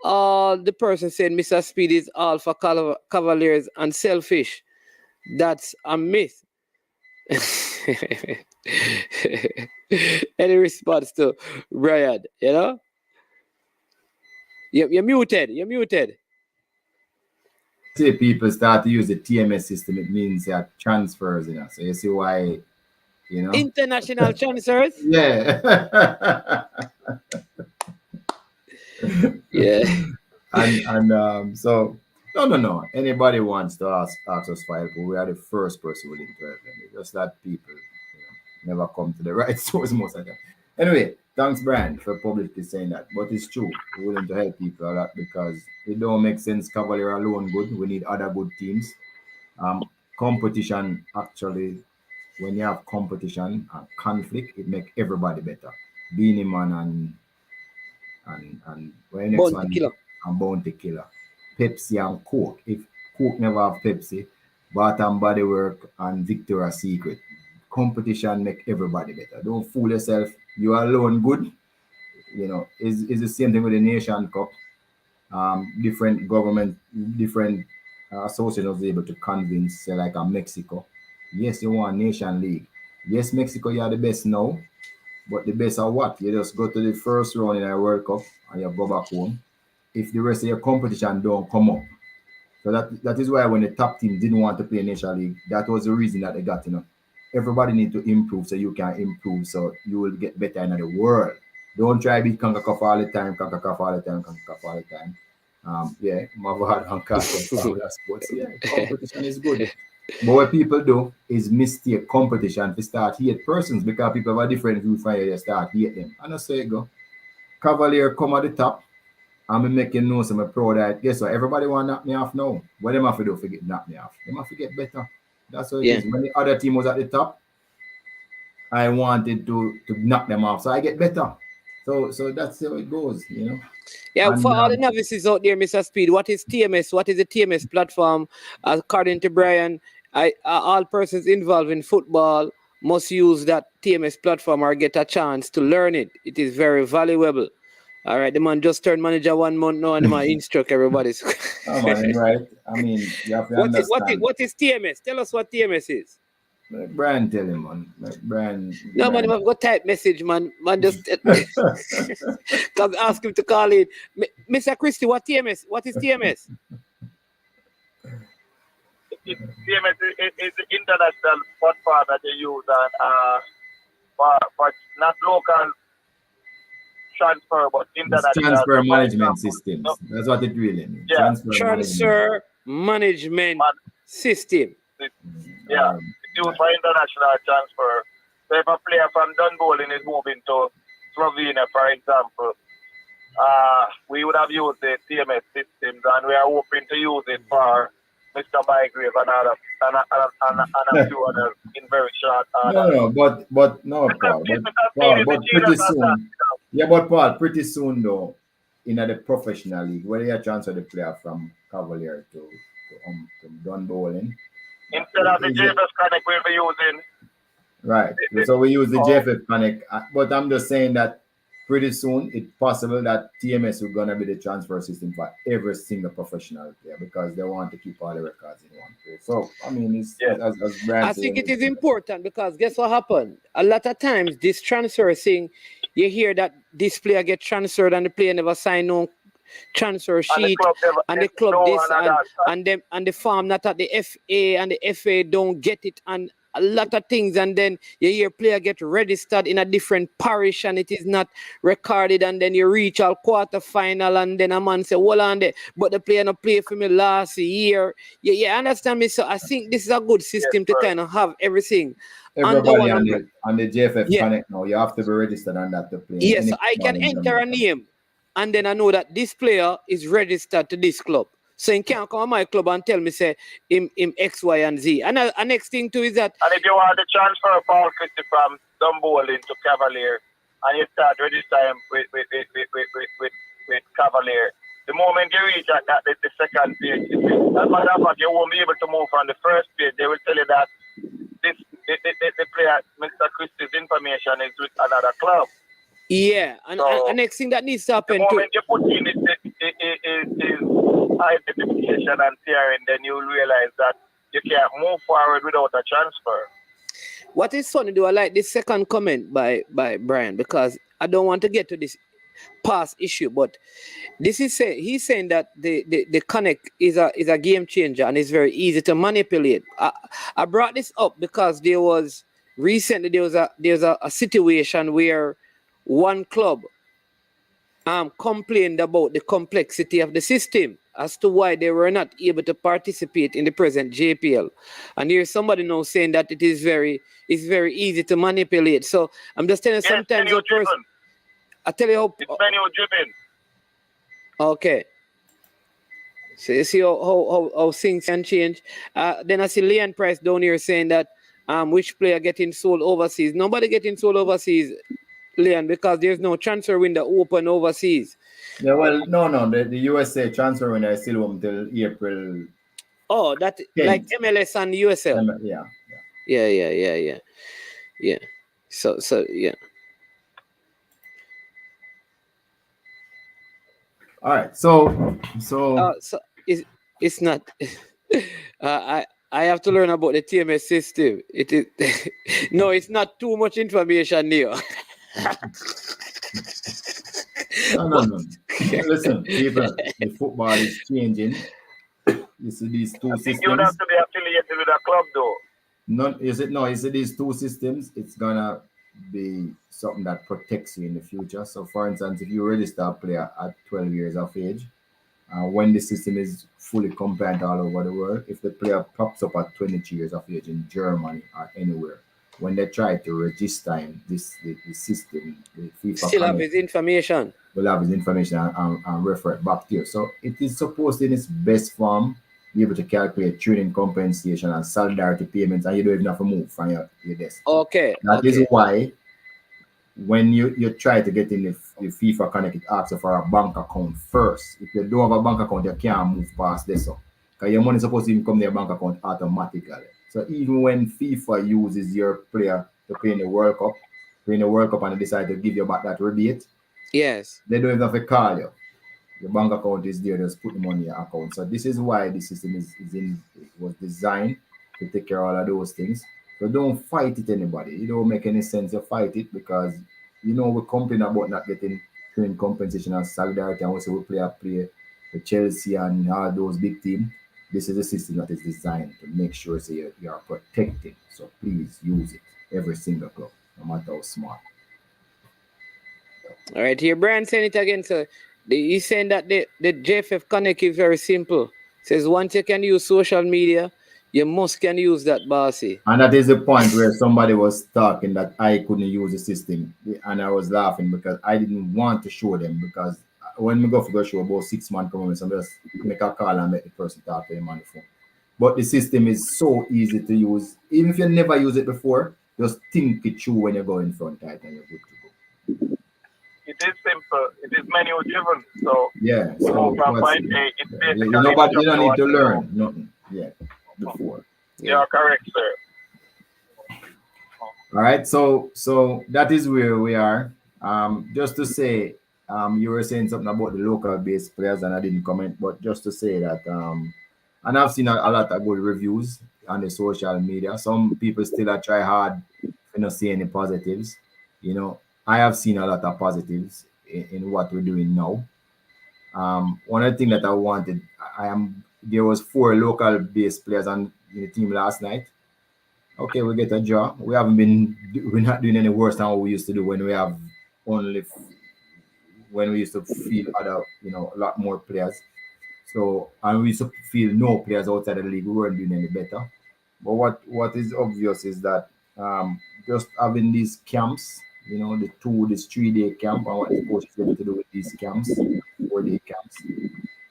the person said Mr. Speed is all for Cavaliers and selfish. That's a myth. Any response to Brian, You're muted. See, people start to use the TMS system, it means they have transfers, So you see why, International transfers? Yeah. Yeah. And so no. Anybody wants to ask us for help, we are the first person willing to help them. It's just that people never come to the right source most of the time. Anyway, thanks, Brian, for publicly saying that. But it's true, we're willing to help people a lot because it don't make sense Cavalier alone good. We need other good teams. Competition, actually, when you have competition and conflict, it makes everybody better. Beanie Man and when next one and Bounty Killer. Pepsi and Coke. If Coke never have Pepsi, Bath and Body Work and Victoria's Secret. Competition make everybody better. Don't fool yourself. You alone good. Is the same thing with the Nation Cup. Different government, different associations was able to convince, say, like Mexico. Yes, you want Nation League. Yes, Mexico, you are the best now. But the best are what? You just go to the first round in a World Cup and you go back home. If the rest of your competition don't come up. So that is why when the top team didn't want to play Nation League, that was the reason that they got, everybody need to improve so you can improve so you will get better in the world. Don't try to beat CONCACAF all the time, CONCACAF all the time. Mavad and Carter sports. Yeah, competition is good. But what people do is mistake competition to start hate persons because people have a different view from you, they start hate them. And that's how it go. Cavalier come at the top. I'm making noise, I'm proud that guess what? Everybody want to knock me off now. What them have to do to knock me off? They have to get better. That's what it is. When the other team was at the top, I wanted to knock them off. So I get better. So that's how it goes, you know. Yeah, And, for all the novices out there, Mr. Speed, what is TMS? What is the TMS platform? According to Brian, all persons involved in football must use that TMS platform or get a chance to learn it. It is very valuable. All right, the man just turned manager 1 month now, and the man instruct everybody. oh man, right? I mean, you have to understand. What is TMS? Tell us what TMS is. Like Brian tell him, man. Like Brian. No, man, I've got type message, man. Man, just because ask him to call in. Mr. Christie, what TMS? What is TMS? TMS is the international platform that they use for not local transfer, but international transfer management systems. That's what it really means. Yeah. Transfer management system. Yeah, it's used for international transfer. So if a player from Dunbolin is moving to Slovenia, for example, we would have used the TMS systems, and we are hoping to use it for Mr. Bygrave and a few others in very short order. But Paul, but pretty soon. Yeah, but Paul, pretty soon though, in the professional league, where they transfer the player from Cavalier to Dunbolin. Instead of the JPL Connect we'll be using. Right. So we use the JPL Connect, but I'm just saying that pretty soon it's possible that TMS is gonna be the transfer system for every single professional player because they want to keep all the records in one place. So I mean, it's as Brad I think it is important because guess what happened? A lot of times this transfer thing, you hear that this player get transferred and the player never sign no transfer sheet and the club this and the farm not at the FA and the FA don't get it and a lot of things, and then you hear player get registered in a different parish and it is not recorded, and then you reach our quarter final and then a man say, hold on there, but the player not play for me last year. Yeah, understand me? So I think this is a good system to kind of have everything. Everybody on the JFF Connect now, you have to be registered on that to play. Yes, so I can enter a name and then I know that this player is registered to this club. So you can't come to my club and tell me, say, him X, Y, and Z. And the next thing too is that... And if you want to transfer Paul Christie from Dunbolin to Cavalier, and you start registering with Cavalier, the moment you reach at the second page, as a matter of fact, you won't be able to move from the first page. They will tell you that the player, Mr. Christie's information is with another club. Yeah, and the next thing that needs to happen the moment you put in is identification and tearing, then you'll realize that you can't move forward without a transfer. What is funny, do I like this second comment by Brian, because I don't want to get to this past issue, but this is he's saying that the Connect is a game changer and it's very easy to manipulate. I brought this up because there was a situation where one club complained about the complexity of the system as to why they were not able to participate in the present JPL. And here's somebody now saying that it's very easy to manipulate. So I'm just telling you, sometimes I tell you how it's menu driven. Okay. So you see how things can change. Then I see Leon Price down here saying that which player getting sold overseas. Nobody getting sold overseas, Leon, because there's no transfer window open overseas. Yeah, well, no. The USA transfer window is still open till April. Oh, that 10th. Like MLS and USL. Yeah. So yeah. All right. So it's not. I have to learn about the TMS system. It is no, it's not too much information here. No. Listen, people, the football is changing. You see these two systems. You have to be affiliated with a club, though. You see these two systems. It's gonna be something that protects you in the future. So, for instance, if you register a player at 12 years of age, when the system is fully compliant all over the world, if the player pops up at 22 years of age in Germany or anywhere, when they try to register him, the system, the FIFA still have his information. Will have his information and refer it back to you. So it is supposed in its best form be able to calculate training compensation and solidarity payments, and you don't even have to move from your desk. Okay. That is why when you try to get in the FIFA Connect, it asks you for a bank account first. If you don't have a bank account, you can't move past this. Because your money is supposed to even come to your bank account automatically. So even when FIFA uses your player to play in the World Cup, and they decide to give you back that rebate, Yes. they don't even have to call you. Your bank account is there, just put the money in your account. So this is why the system was designed to take care of all of those things. So don't fight it, anybody. It don't make any sense to fight it, because we complain about not getting training compensation and solidarity, and also we play the Chelsea and all those big teams. This is a system that is designed to make sure you are protected. So please use it. Every single club, no matter how small. All right, here Brian saying it again. So he's saying that the JFF Connect is very simple. Says once you can use social media, you must can use that, bossy. And that is the point where somebody was talking that I couldn't use the system, and I was laughing because I didn't want to show them, because when we go for the show about 6 months come so just make a call and make the person talk to them on the phone. But the system is so easy to use. Even if you never use it before, just think it through when you go in front of it and you're good to go. It is simple. It is menu driven. So yeah, so you don't need to learn nothing yet before. Yeah, correct, sir. All right, so that is where we are. Just to say, you were saying something about the local based players, and I didn't comment, but just to say that, and I've seen a lot of good reviews on the social media. Some people still try hard to not see any positives. I have seen a lot of positives in what we're doing now. One of the things that I wanted, there was 4 local based players on the team last night. Okay, we get a draw. We're not doing any worse than what we used to do when we have when we used to feel other, a lot more players. So, and we used to feel no players outside of the league. We weren't doing any better. But what is obvious is that just having these camps, this 3-day camp, and what the coach is able to do with these camps, 4-day camps,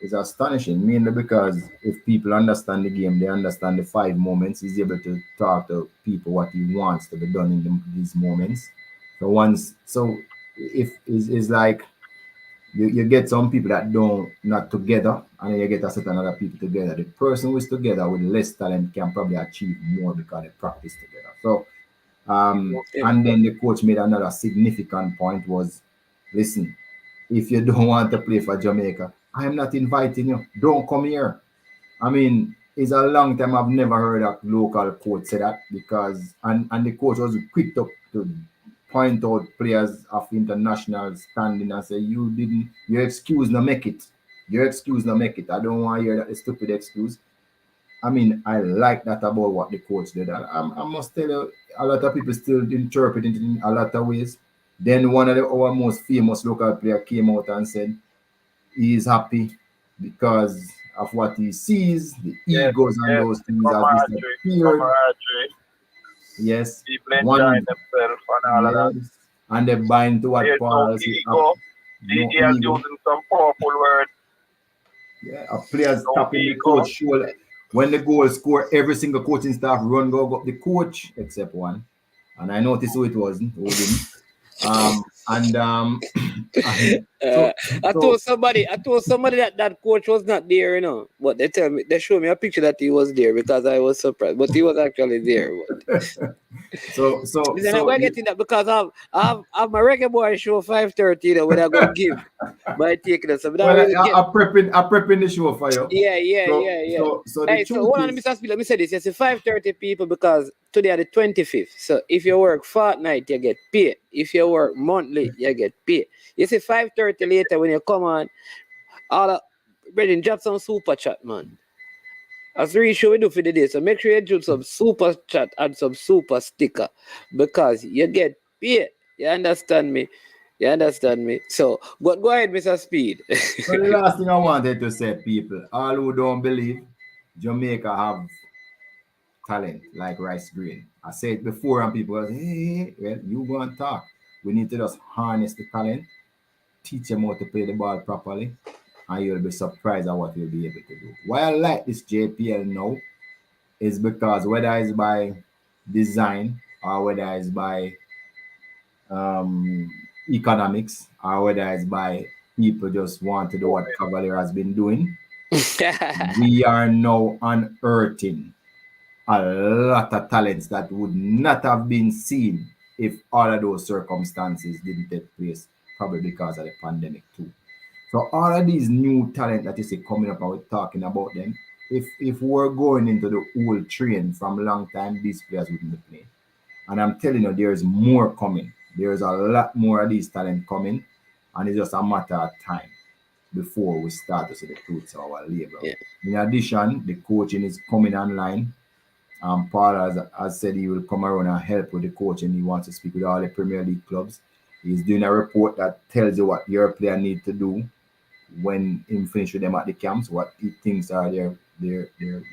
is astonishing, mainly because if people understand the game, they understand the 5 moments. He's able to talk to people what he wants to be done in these moments. So if it's like you get some people that not together, and then you get a certain other people together. The person who is together with less talent can probably achieve more because they practice together. So and then the coach made another significant point was, listen, if you don't want to play for Jamaica, I am not inviting you. Don't come here. I mean, it's a long time I've never heard a local coach say that, because and the coach was quick to point out players of international standing and say, your excuse no make it. Your excuse no make it. I don't want to hear that stupid excuse. I mean, I like that about what the coach did. I must tell you, a lot of people still interpret it in a lot of ways. Then one of our most famous local player came out and said he is happy because of what he sees, the egos and those things have disappeared. Yes. People enjoying themselves and all of that. And they bind to what Paul said. He is using some powerful words. Yeah, a player's tapping the coach shoulder. When the goal score, every single coaching staff run go up the coach except one. And I noticed who it wasn't. I told somebody that coach was not there, but they showed me a picture that he was there because I was surprised, but he was actually there. so we're getting that because I have my reggae boy show 5:30, when I go give my take. I'm prepping the show for you. Yeah. So hold on, Mr. Speed, let me say this. It's 5:30 people because today are the 25th. So if you work fortnight, you get paid. If you work monthly, you get paid. You see 5:30 later when you come on, Brendan, drop some super chat, man. That's the show we do for the day. So make sure you do some super chat and some super sticker because you get paid. You understand me? So, but go ahead, Mr. Speed. So the last thing I wanted to say, people, all who don't believe Jamaica have talent like rice grain. I said it before, and people go, hey, well, you go and talk. We need to just harness the talent, teach them how to play the ball properly, and you'll be surprised at what you'll be able to do. Why I like this JPL now is because whether it's by design or whether it's by economics or whether it's by people just want to do what Cavalier has been doing, we are now unearthing a lot of talents that would not have been seen if all of those circumstances didn't take place, probably because of the pandemic too. So all of these new talent that you see coming up and we're talking about them, if we're going into the old train from a long time, these players wouldn't be playing. And I'm telling you, there's more coming. There's a lot more of these talent coming, and it's just a matter of time before we start to see the fruits of our labor. Yeah. In addition, the coaching is coming online. Paul has said he will come around and help with the coaching. He wants to speak with all the Premier League clubs. He's doing a report that tells you what your player need to do when he finish with them at the camps, what he thinks are their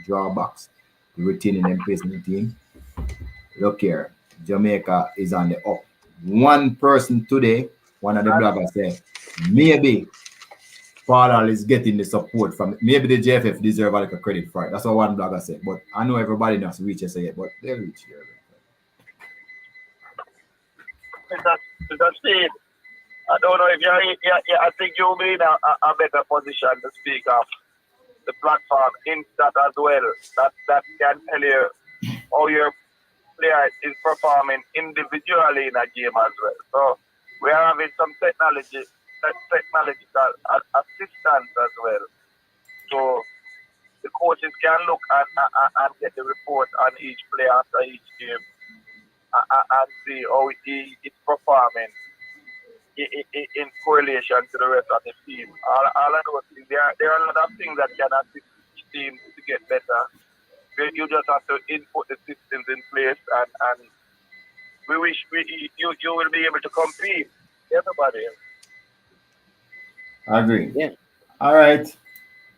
drawbacks to retaining them place in the team. Look here, Jamaica is on the up. One person today, one of the bloggers said, maybe Paul is getting the support from, maybe the JFF deserve a little credit for it. That's what one blogger said. But I know everybody doesn't reach us yet, but they'll reach there. Mr. Steve, I don't know if I think you'll be in a better position to speak of the platform in that as well. That can tell you how your player is performing individually in a game as well. So we are having some technological assistance as well. So the coaches can look and get the report on each player after each game and see how he is performing in correlation to the rest of the team. All of those things, there are a lot of things that can assist each team to get better. You just have to input the systems in place, and we wish you will be able to compete. Everybody else. I agree. Yeah. All right.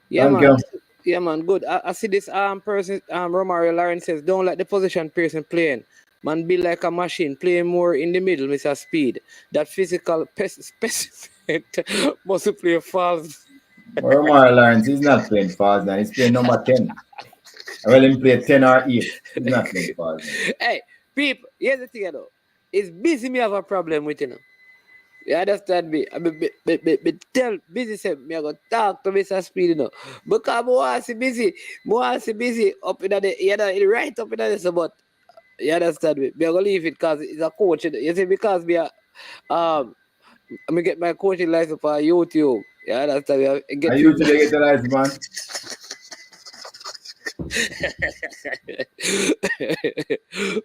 Yeah, Thank man. you. Yeah, man. Good. I see this person. Romario Lawrence says, "Don't let the position person playing. Man, be like a machine, playing more in the middle, Mr. Speed. That physical specific must play false." Omar Lawrence, he's not playing fast now. He's playing number 10. I will him play 10 or 8. He's not playing fast now. Hey, people, here's the thing, though. It's busy me have a problem with, you know. You understand me? I tell busy say me I go talk to Mr. Speed, you know. Because I want to see busy up in the right up in the but you understand me? Me I go leave it because it's a coach. You see, because me I'm get my coaching license for YouTube. You understand me? Are you to get the license, man?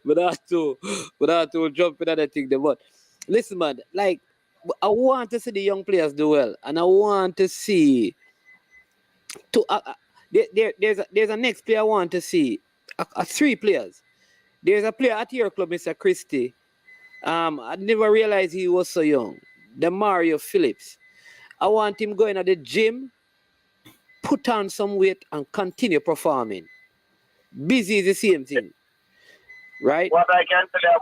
but I have to jump in that thing. But listen, man, like I want to see the young players do well, and I want to see there's a next player I want to see. 3 players. There's a player at your club, Mr. Christie. I never realized he was so young. The Mario Phillips. I want him going at the gym, put on some weight, and continue performing. Busy is the same thing, right? What I can tell you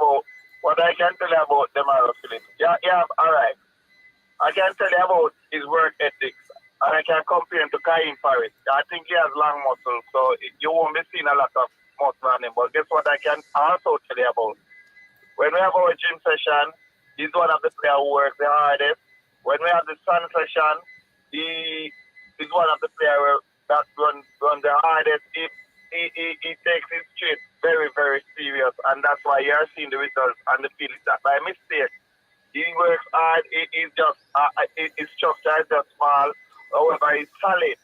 about the Mario Phillips. Yeah, all right. I can tell you about his work ethics, and I can compare him to Kaim Paris. I think he has long muscles, so you won't be seeing a lot of muscle on him. But guess what I can also tell you about? When we have our gym session, he's one of the players who works the hardest. When we have the sun session, he is one of the players that run the hardest. He takes his trade very, very serious, and that's why you are seeing the results and the feeling that by mistake. He works hard. He's just his structure is just small. However, he's solid.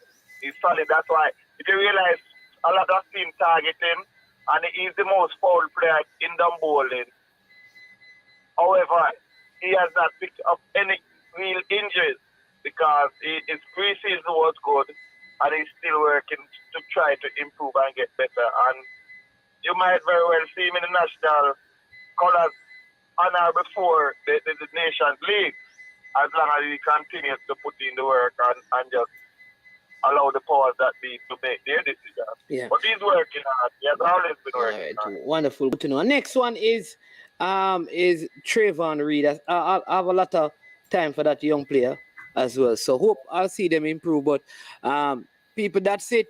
That's why if you realize a lot of teams target him, and he's the most foul player in the bowling. However, he has not picked up any real injuries because his pre-season was good, and he's still working to try to improve and get better. And you might very well see him in the national colors on or before the Nations League, as long as he continues to put in the work and just allow the powers that be to make their decisions. Yeah. But he's working hard. He has always been working hard. Wonderful. Good to know. Next one is Trayvon Reed. I have a lot of time for that young player as well. So hope I'll see them improve. But people, that's it.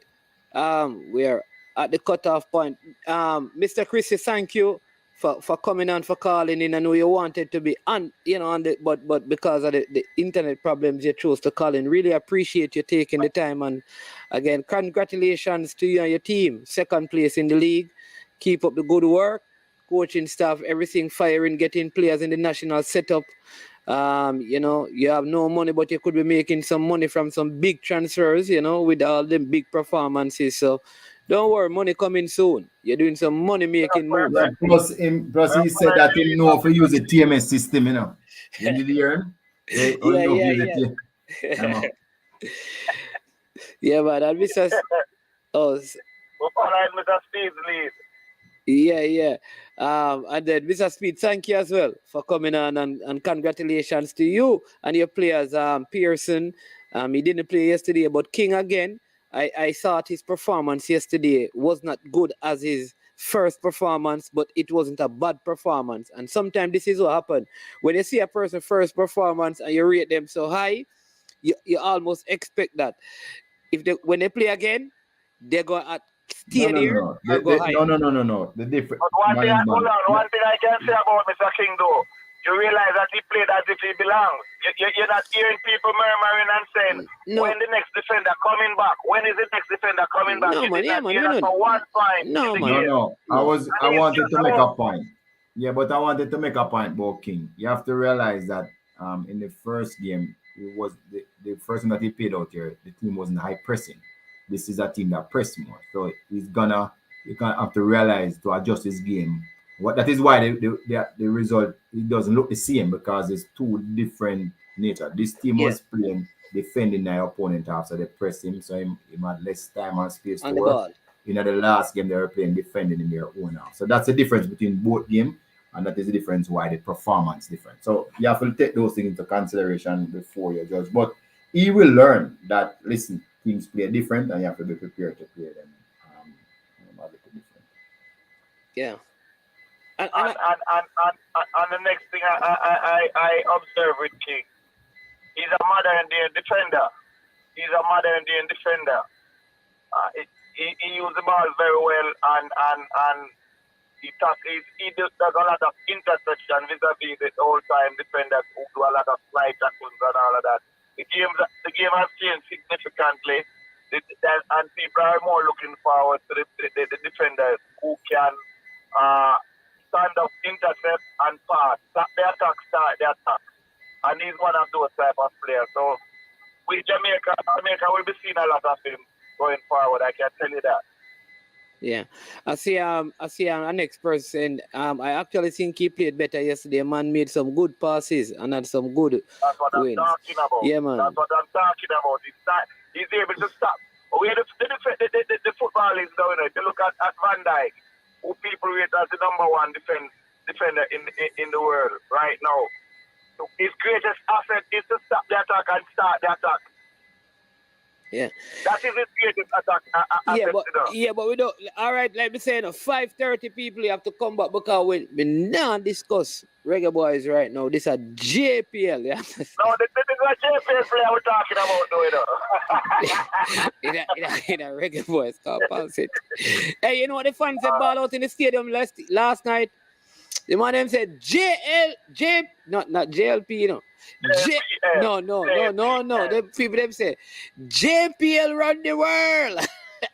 We're at the cutoff point. Mr. Christie, thank you for coming on, for calling in. I know you wanted to be on, on the but because of the internet problems, you chose to call in. Really appreciate you taking the time, and again, congratulations to you and your team. 2nd place in the league. Keep up the good work. Coaching staff, everything firing, getting players in the national setup. You have no money, but you could be making some money from some big transfers, with all them big performances. So don't worry, money coming soon. You're doing some money making moves. Yeah, plus he said that he know if you use the TMS system, You did hear him? Yeah. Yeah, but I'll be just. Oh. Mr. Steve's lead. Yeah. And then Mr. Speed, thank you as well for coming on, and congratulations to you and your players. Pearson, he didn't play yesterday, but King again. I thought his performance yesterday was not good as his first performance, but it wasn't a bad performance. And sometimes this is what happens. When you see a person's first performance and you rate them so high, you almost expect that. When they play again, they're going to stay there. No. The different. But one thing I can say about Mr. King, though, you realize that he played as if he belongs. You're not hearing people murmuring and saying, when the next defender coming back? When is the next defender coming back? For one point. No. I wanted to make a point. Yeah, but I wanted to make a point about King. You have to realize that in the first game, it was the first time that he played out here, the team wasn't high pressing. This is a team that press more. So you gonna have to realize to adjust his game. That is why the result, it doesn't look the same, because it's two different nature. This team was playing defending their opponent after they press him, so he had less time and space to work. The last game they were playing defending in their own half. So that's the difference between both games, and that is the difference why the performance is different. So you have to take those things into consideration before you judge. But he will learn that, listen, teams play different, and you have to be prepared to play them a little different. Yeah. And the next thing I observe with King, he's a modern day defender. He uses the ball very well, and he does a lot of interception vis-a-vis the old-time defenders who do a lot of slide tackles and all of that. The game has changed significantly, and people are more looking forward to the defenders who can stand up, intercept, and pass. Start the attack. And he's one of those type of players. So with Jamaica will be seeing a lot of him going forward. I can tell you that. Yeah, I see our next person. I actually think he played better yesterday. Man made some good passes and had some good wins. That's what I'm talking about. Yeah, man. That's what I'm talking about. He's able to stop. Where the football is going. If you look at Van Dijk, who people rate as the number one defender in the world right now, his greatest asset is to stop the attack and start the attack. Yeah. That is his greatest attack. But we don't. All right, let me say, 5:30 people you have to come back, because we not discuss reggae boys right now. This is a JPL. Yeah? No, this is a JPL player we're talking about, in a reggae boys, can't pass it. Hey, you know what the fans said ball out in the stadium last night? The man them said not JLP, No. The people them say JPL run the world.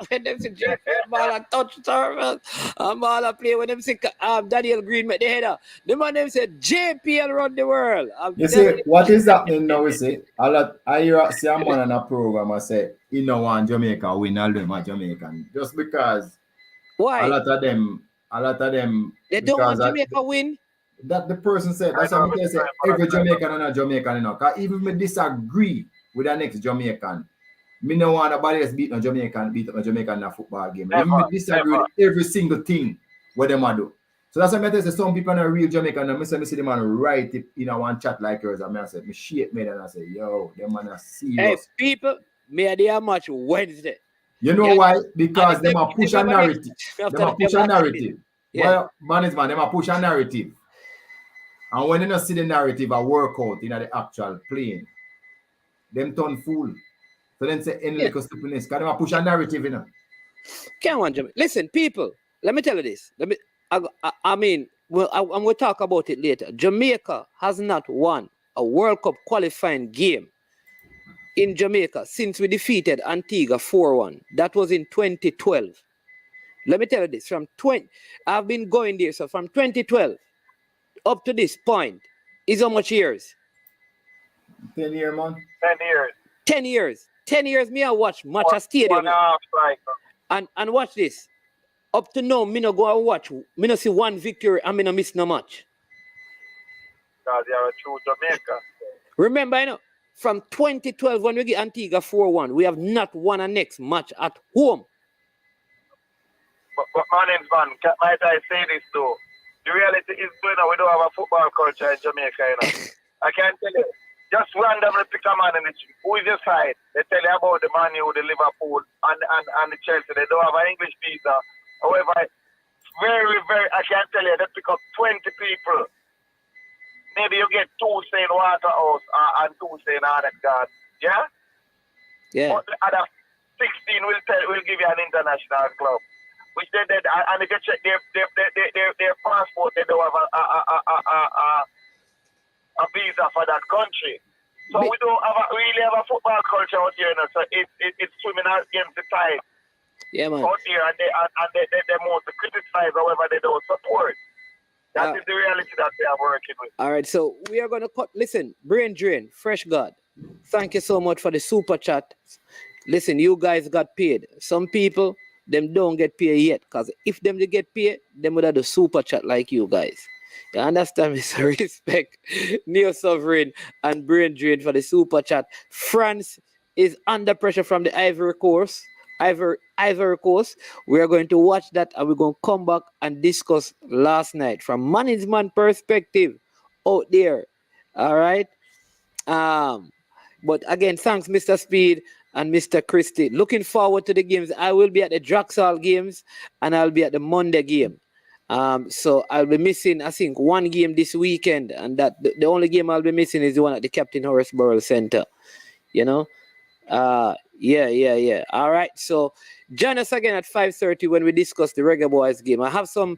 When them say JPL ball and touch service and ball and play, when them say Daniel Green met the header, the man them said JPL run the world. You see what is happening now? We say I hear see a man on a program and say he no want Jamaica win, all them are Jamaican, just because. Why? A lot of them they don't want Jamaica win. That the person said. That's what I say. Every Jamaican and a Jamaican, Cause even if I disagree with the next Jamaican, me no want nobody else beat up a Jamaican in a football game. Even if I disagree with every single thing what them do. So that's what I say. Some people are real Jamaican, and I see them man write it in a one chat like yours, and I say, me shake me and I say, yo, them man are serious. Hey, people, me they are match Wednesday. You know why? Because them a push a narrative. Well, management, them a push a narrative. And when you don't see the narrative a work out in the actual playing, them turn fool. So then say any little stupidness, because them a push a narrative, Come on, Jimmy. Listen, people, let me tell you this. I mean, well, I'm going to talk about it later. Jamaica has not won a World Cup qualifying game in Jamaica since we defeated Antigua 4-1. That was in 2012. Let me tell you this. I've been going there. So from 2012 up to this point is how much years? 10 years, man. 10 years. 10 years. 10 years me I watch match a stadium. 1.5 cycle. And watch this. Up to now, me no go and watch. Me no see one victory and me no miss no match. Because you're a true Jamaica. Remember, you know, from 2012 when we get Antigua 4-1, we have not won a next match at home. But man, might I say this though? The reality is, we don't have a football culture in Jamaica, you know. I can't tell you. Just randomly pick a man in the street. Who is your side? They tell you about the Man U, the Liverpool, and the Chelsea. They don't have an English visa. However, very, very, I can't tell you, they pick up 20 people. Maybe you get 2 saying Waterhouse and 2 saying Arnett Guard. Yeah? Yeah. But the other 16 will give you an international club. Which they did, and if you check their passport, they don't have a visa for that country. So we don't really have a football culture out here, you know, so it's swimming against the tide. Yeah, man. Out here, and they mostly criticize, however, they don't support. That is the reality that they are working with. All right, so we are going to cut. Listen, Brain Drain, Fresh God, thank you so much for the super chat. Listen, you guys got paid. Some people, them don't get paid yet, because if them they get paid, them would have the super chat like you guys. You understand me? So respect Neo Sovereign and Brain Drain for the super chat. France is under pressure from the Ivory Coast. Ivory Coast. We are going to watch that and we're going to come back and discuss last night from management perspective out there. All right. But again, thanks, Mr. Speed and Mr. Christie. Looking forward to the games. I will be at the Draxal games and I'll be at the Monday game. So I'll be missing, I think, one game this weekend, and that the only game I'll be missing is the one at the Captain Horace Burrell Center. You know? Yeah. All right. So join us again at 5:30 when we discuss the Reggae Boys game. I have some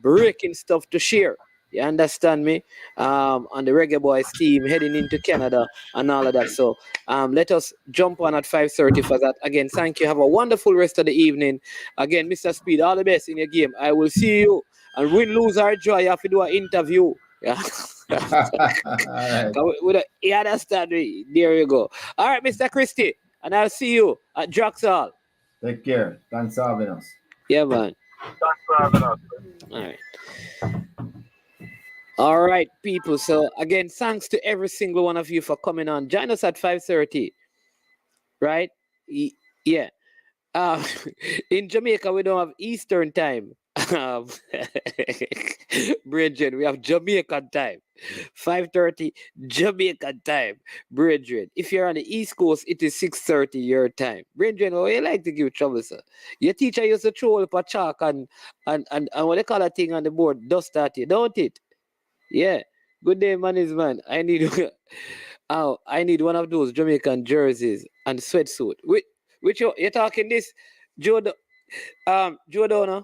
breaking stuff to share. You understand me? On the Reggae Boys team heading into Canada and all of that. So let us jump on at 5:30 for that. Again, thank you. Have a wonderful rest of the evening. Again, Mr. Speed, all the best in your game. I will see you. And win, lose, or draw, you have to do an interview. Yeah. Right. You understand me? There you go. All right, Mr. Christie. And I'll see you at Draxal. Take care. Thanks for having us. Yeah, man. Thanks for having us. All right. All right, people. So again, thanks to every single one of you for coming on. Join us at 5:30. Right? Yeah. In Jamaica, we don't have Eastern time. Brethren, we have Jamaican time. 5:30 Jamaican time. Brethren, if you're on the East Coast, it is 6:30 your time. Brethren, oh, you like to give trouble, sir. Your teacher used to throw up a chalk and what they call that thing on the board, dust at you, don't it? Yeah. Good day, man. I need one of those Jamaican jerseys and sweatsuit. Which you're talking this, Joe Donner?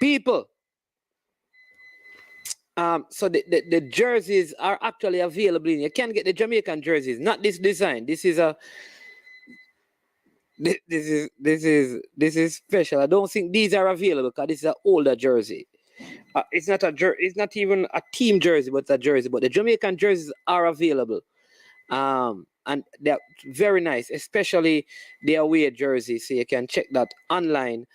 People. So the jerseys are actually available. You can get the Jamaican jerseys, not this design. This is special. I don't think these are available because this is an older jersey. It's not even a team jersey, but it's a jersey. But the Jamaican jerseys are available. And they're very nice, especially the away jersey. So you can check that online.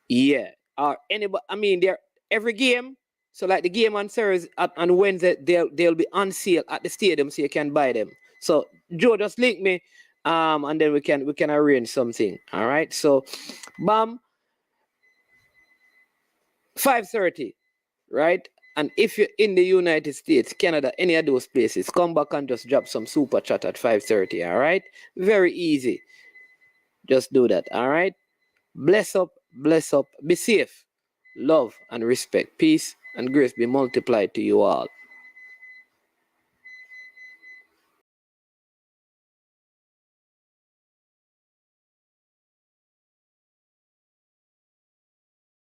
Yeah. Or anybody, I mean, they're every game. So like the game on Thursday on Wednesday, they'll be on sale at the stadium, so you can buy them. So Joe, just link me, and then we can arrange something. All right. So, bam, 5:30, right? And if you're in the United States, Canada, any of those places, come back and just drop some super chat at 5:30. All right. Very easy. Just do that. All right. Bless up. Be safe. Love and respect. Peace and grace be multiplied to you all.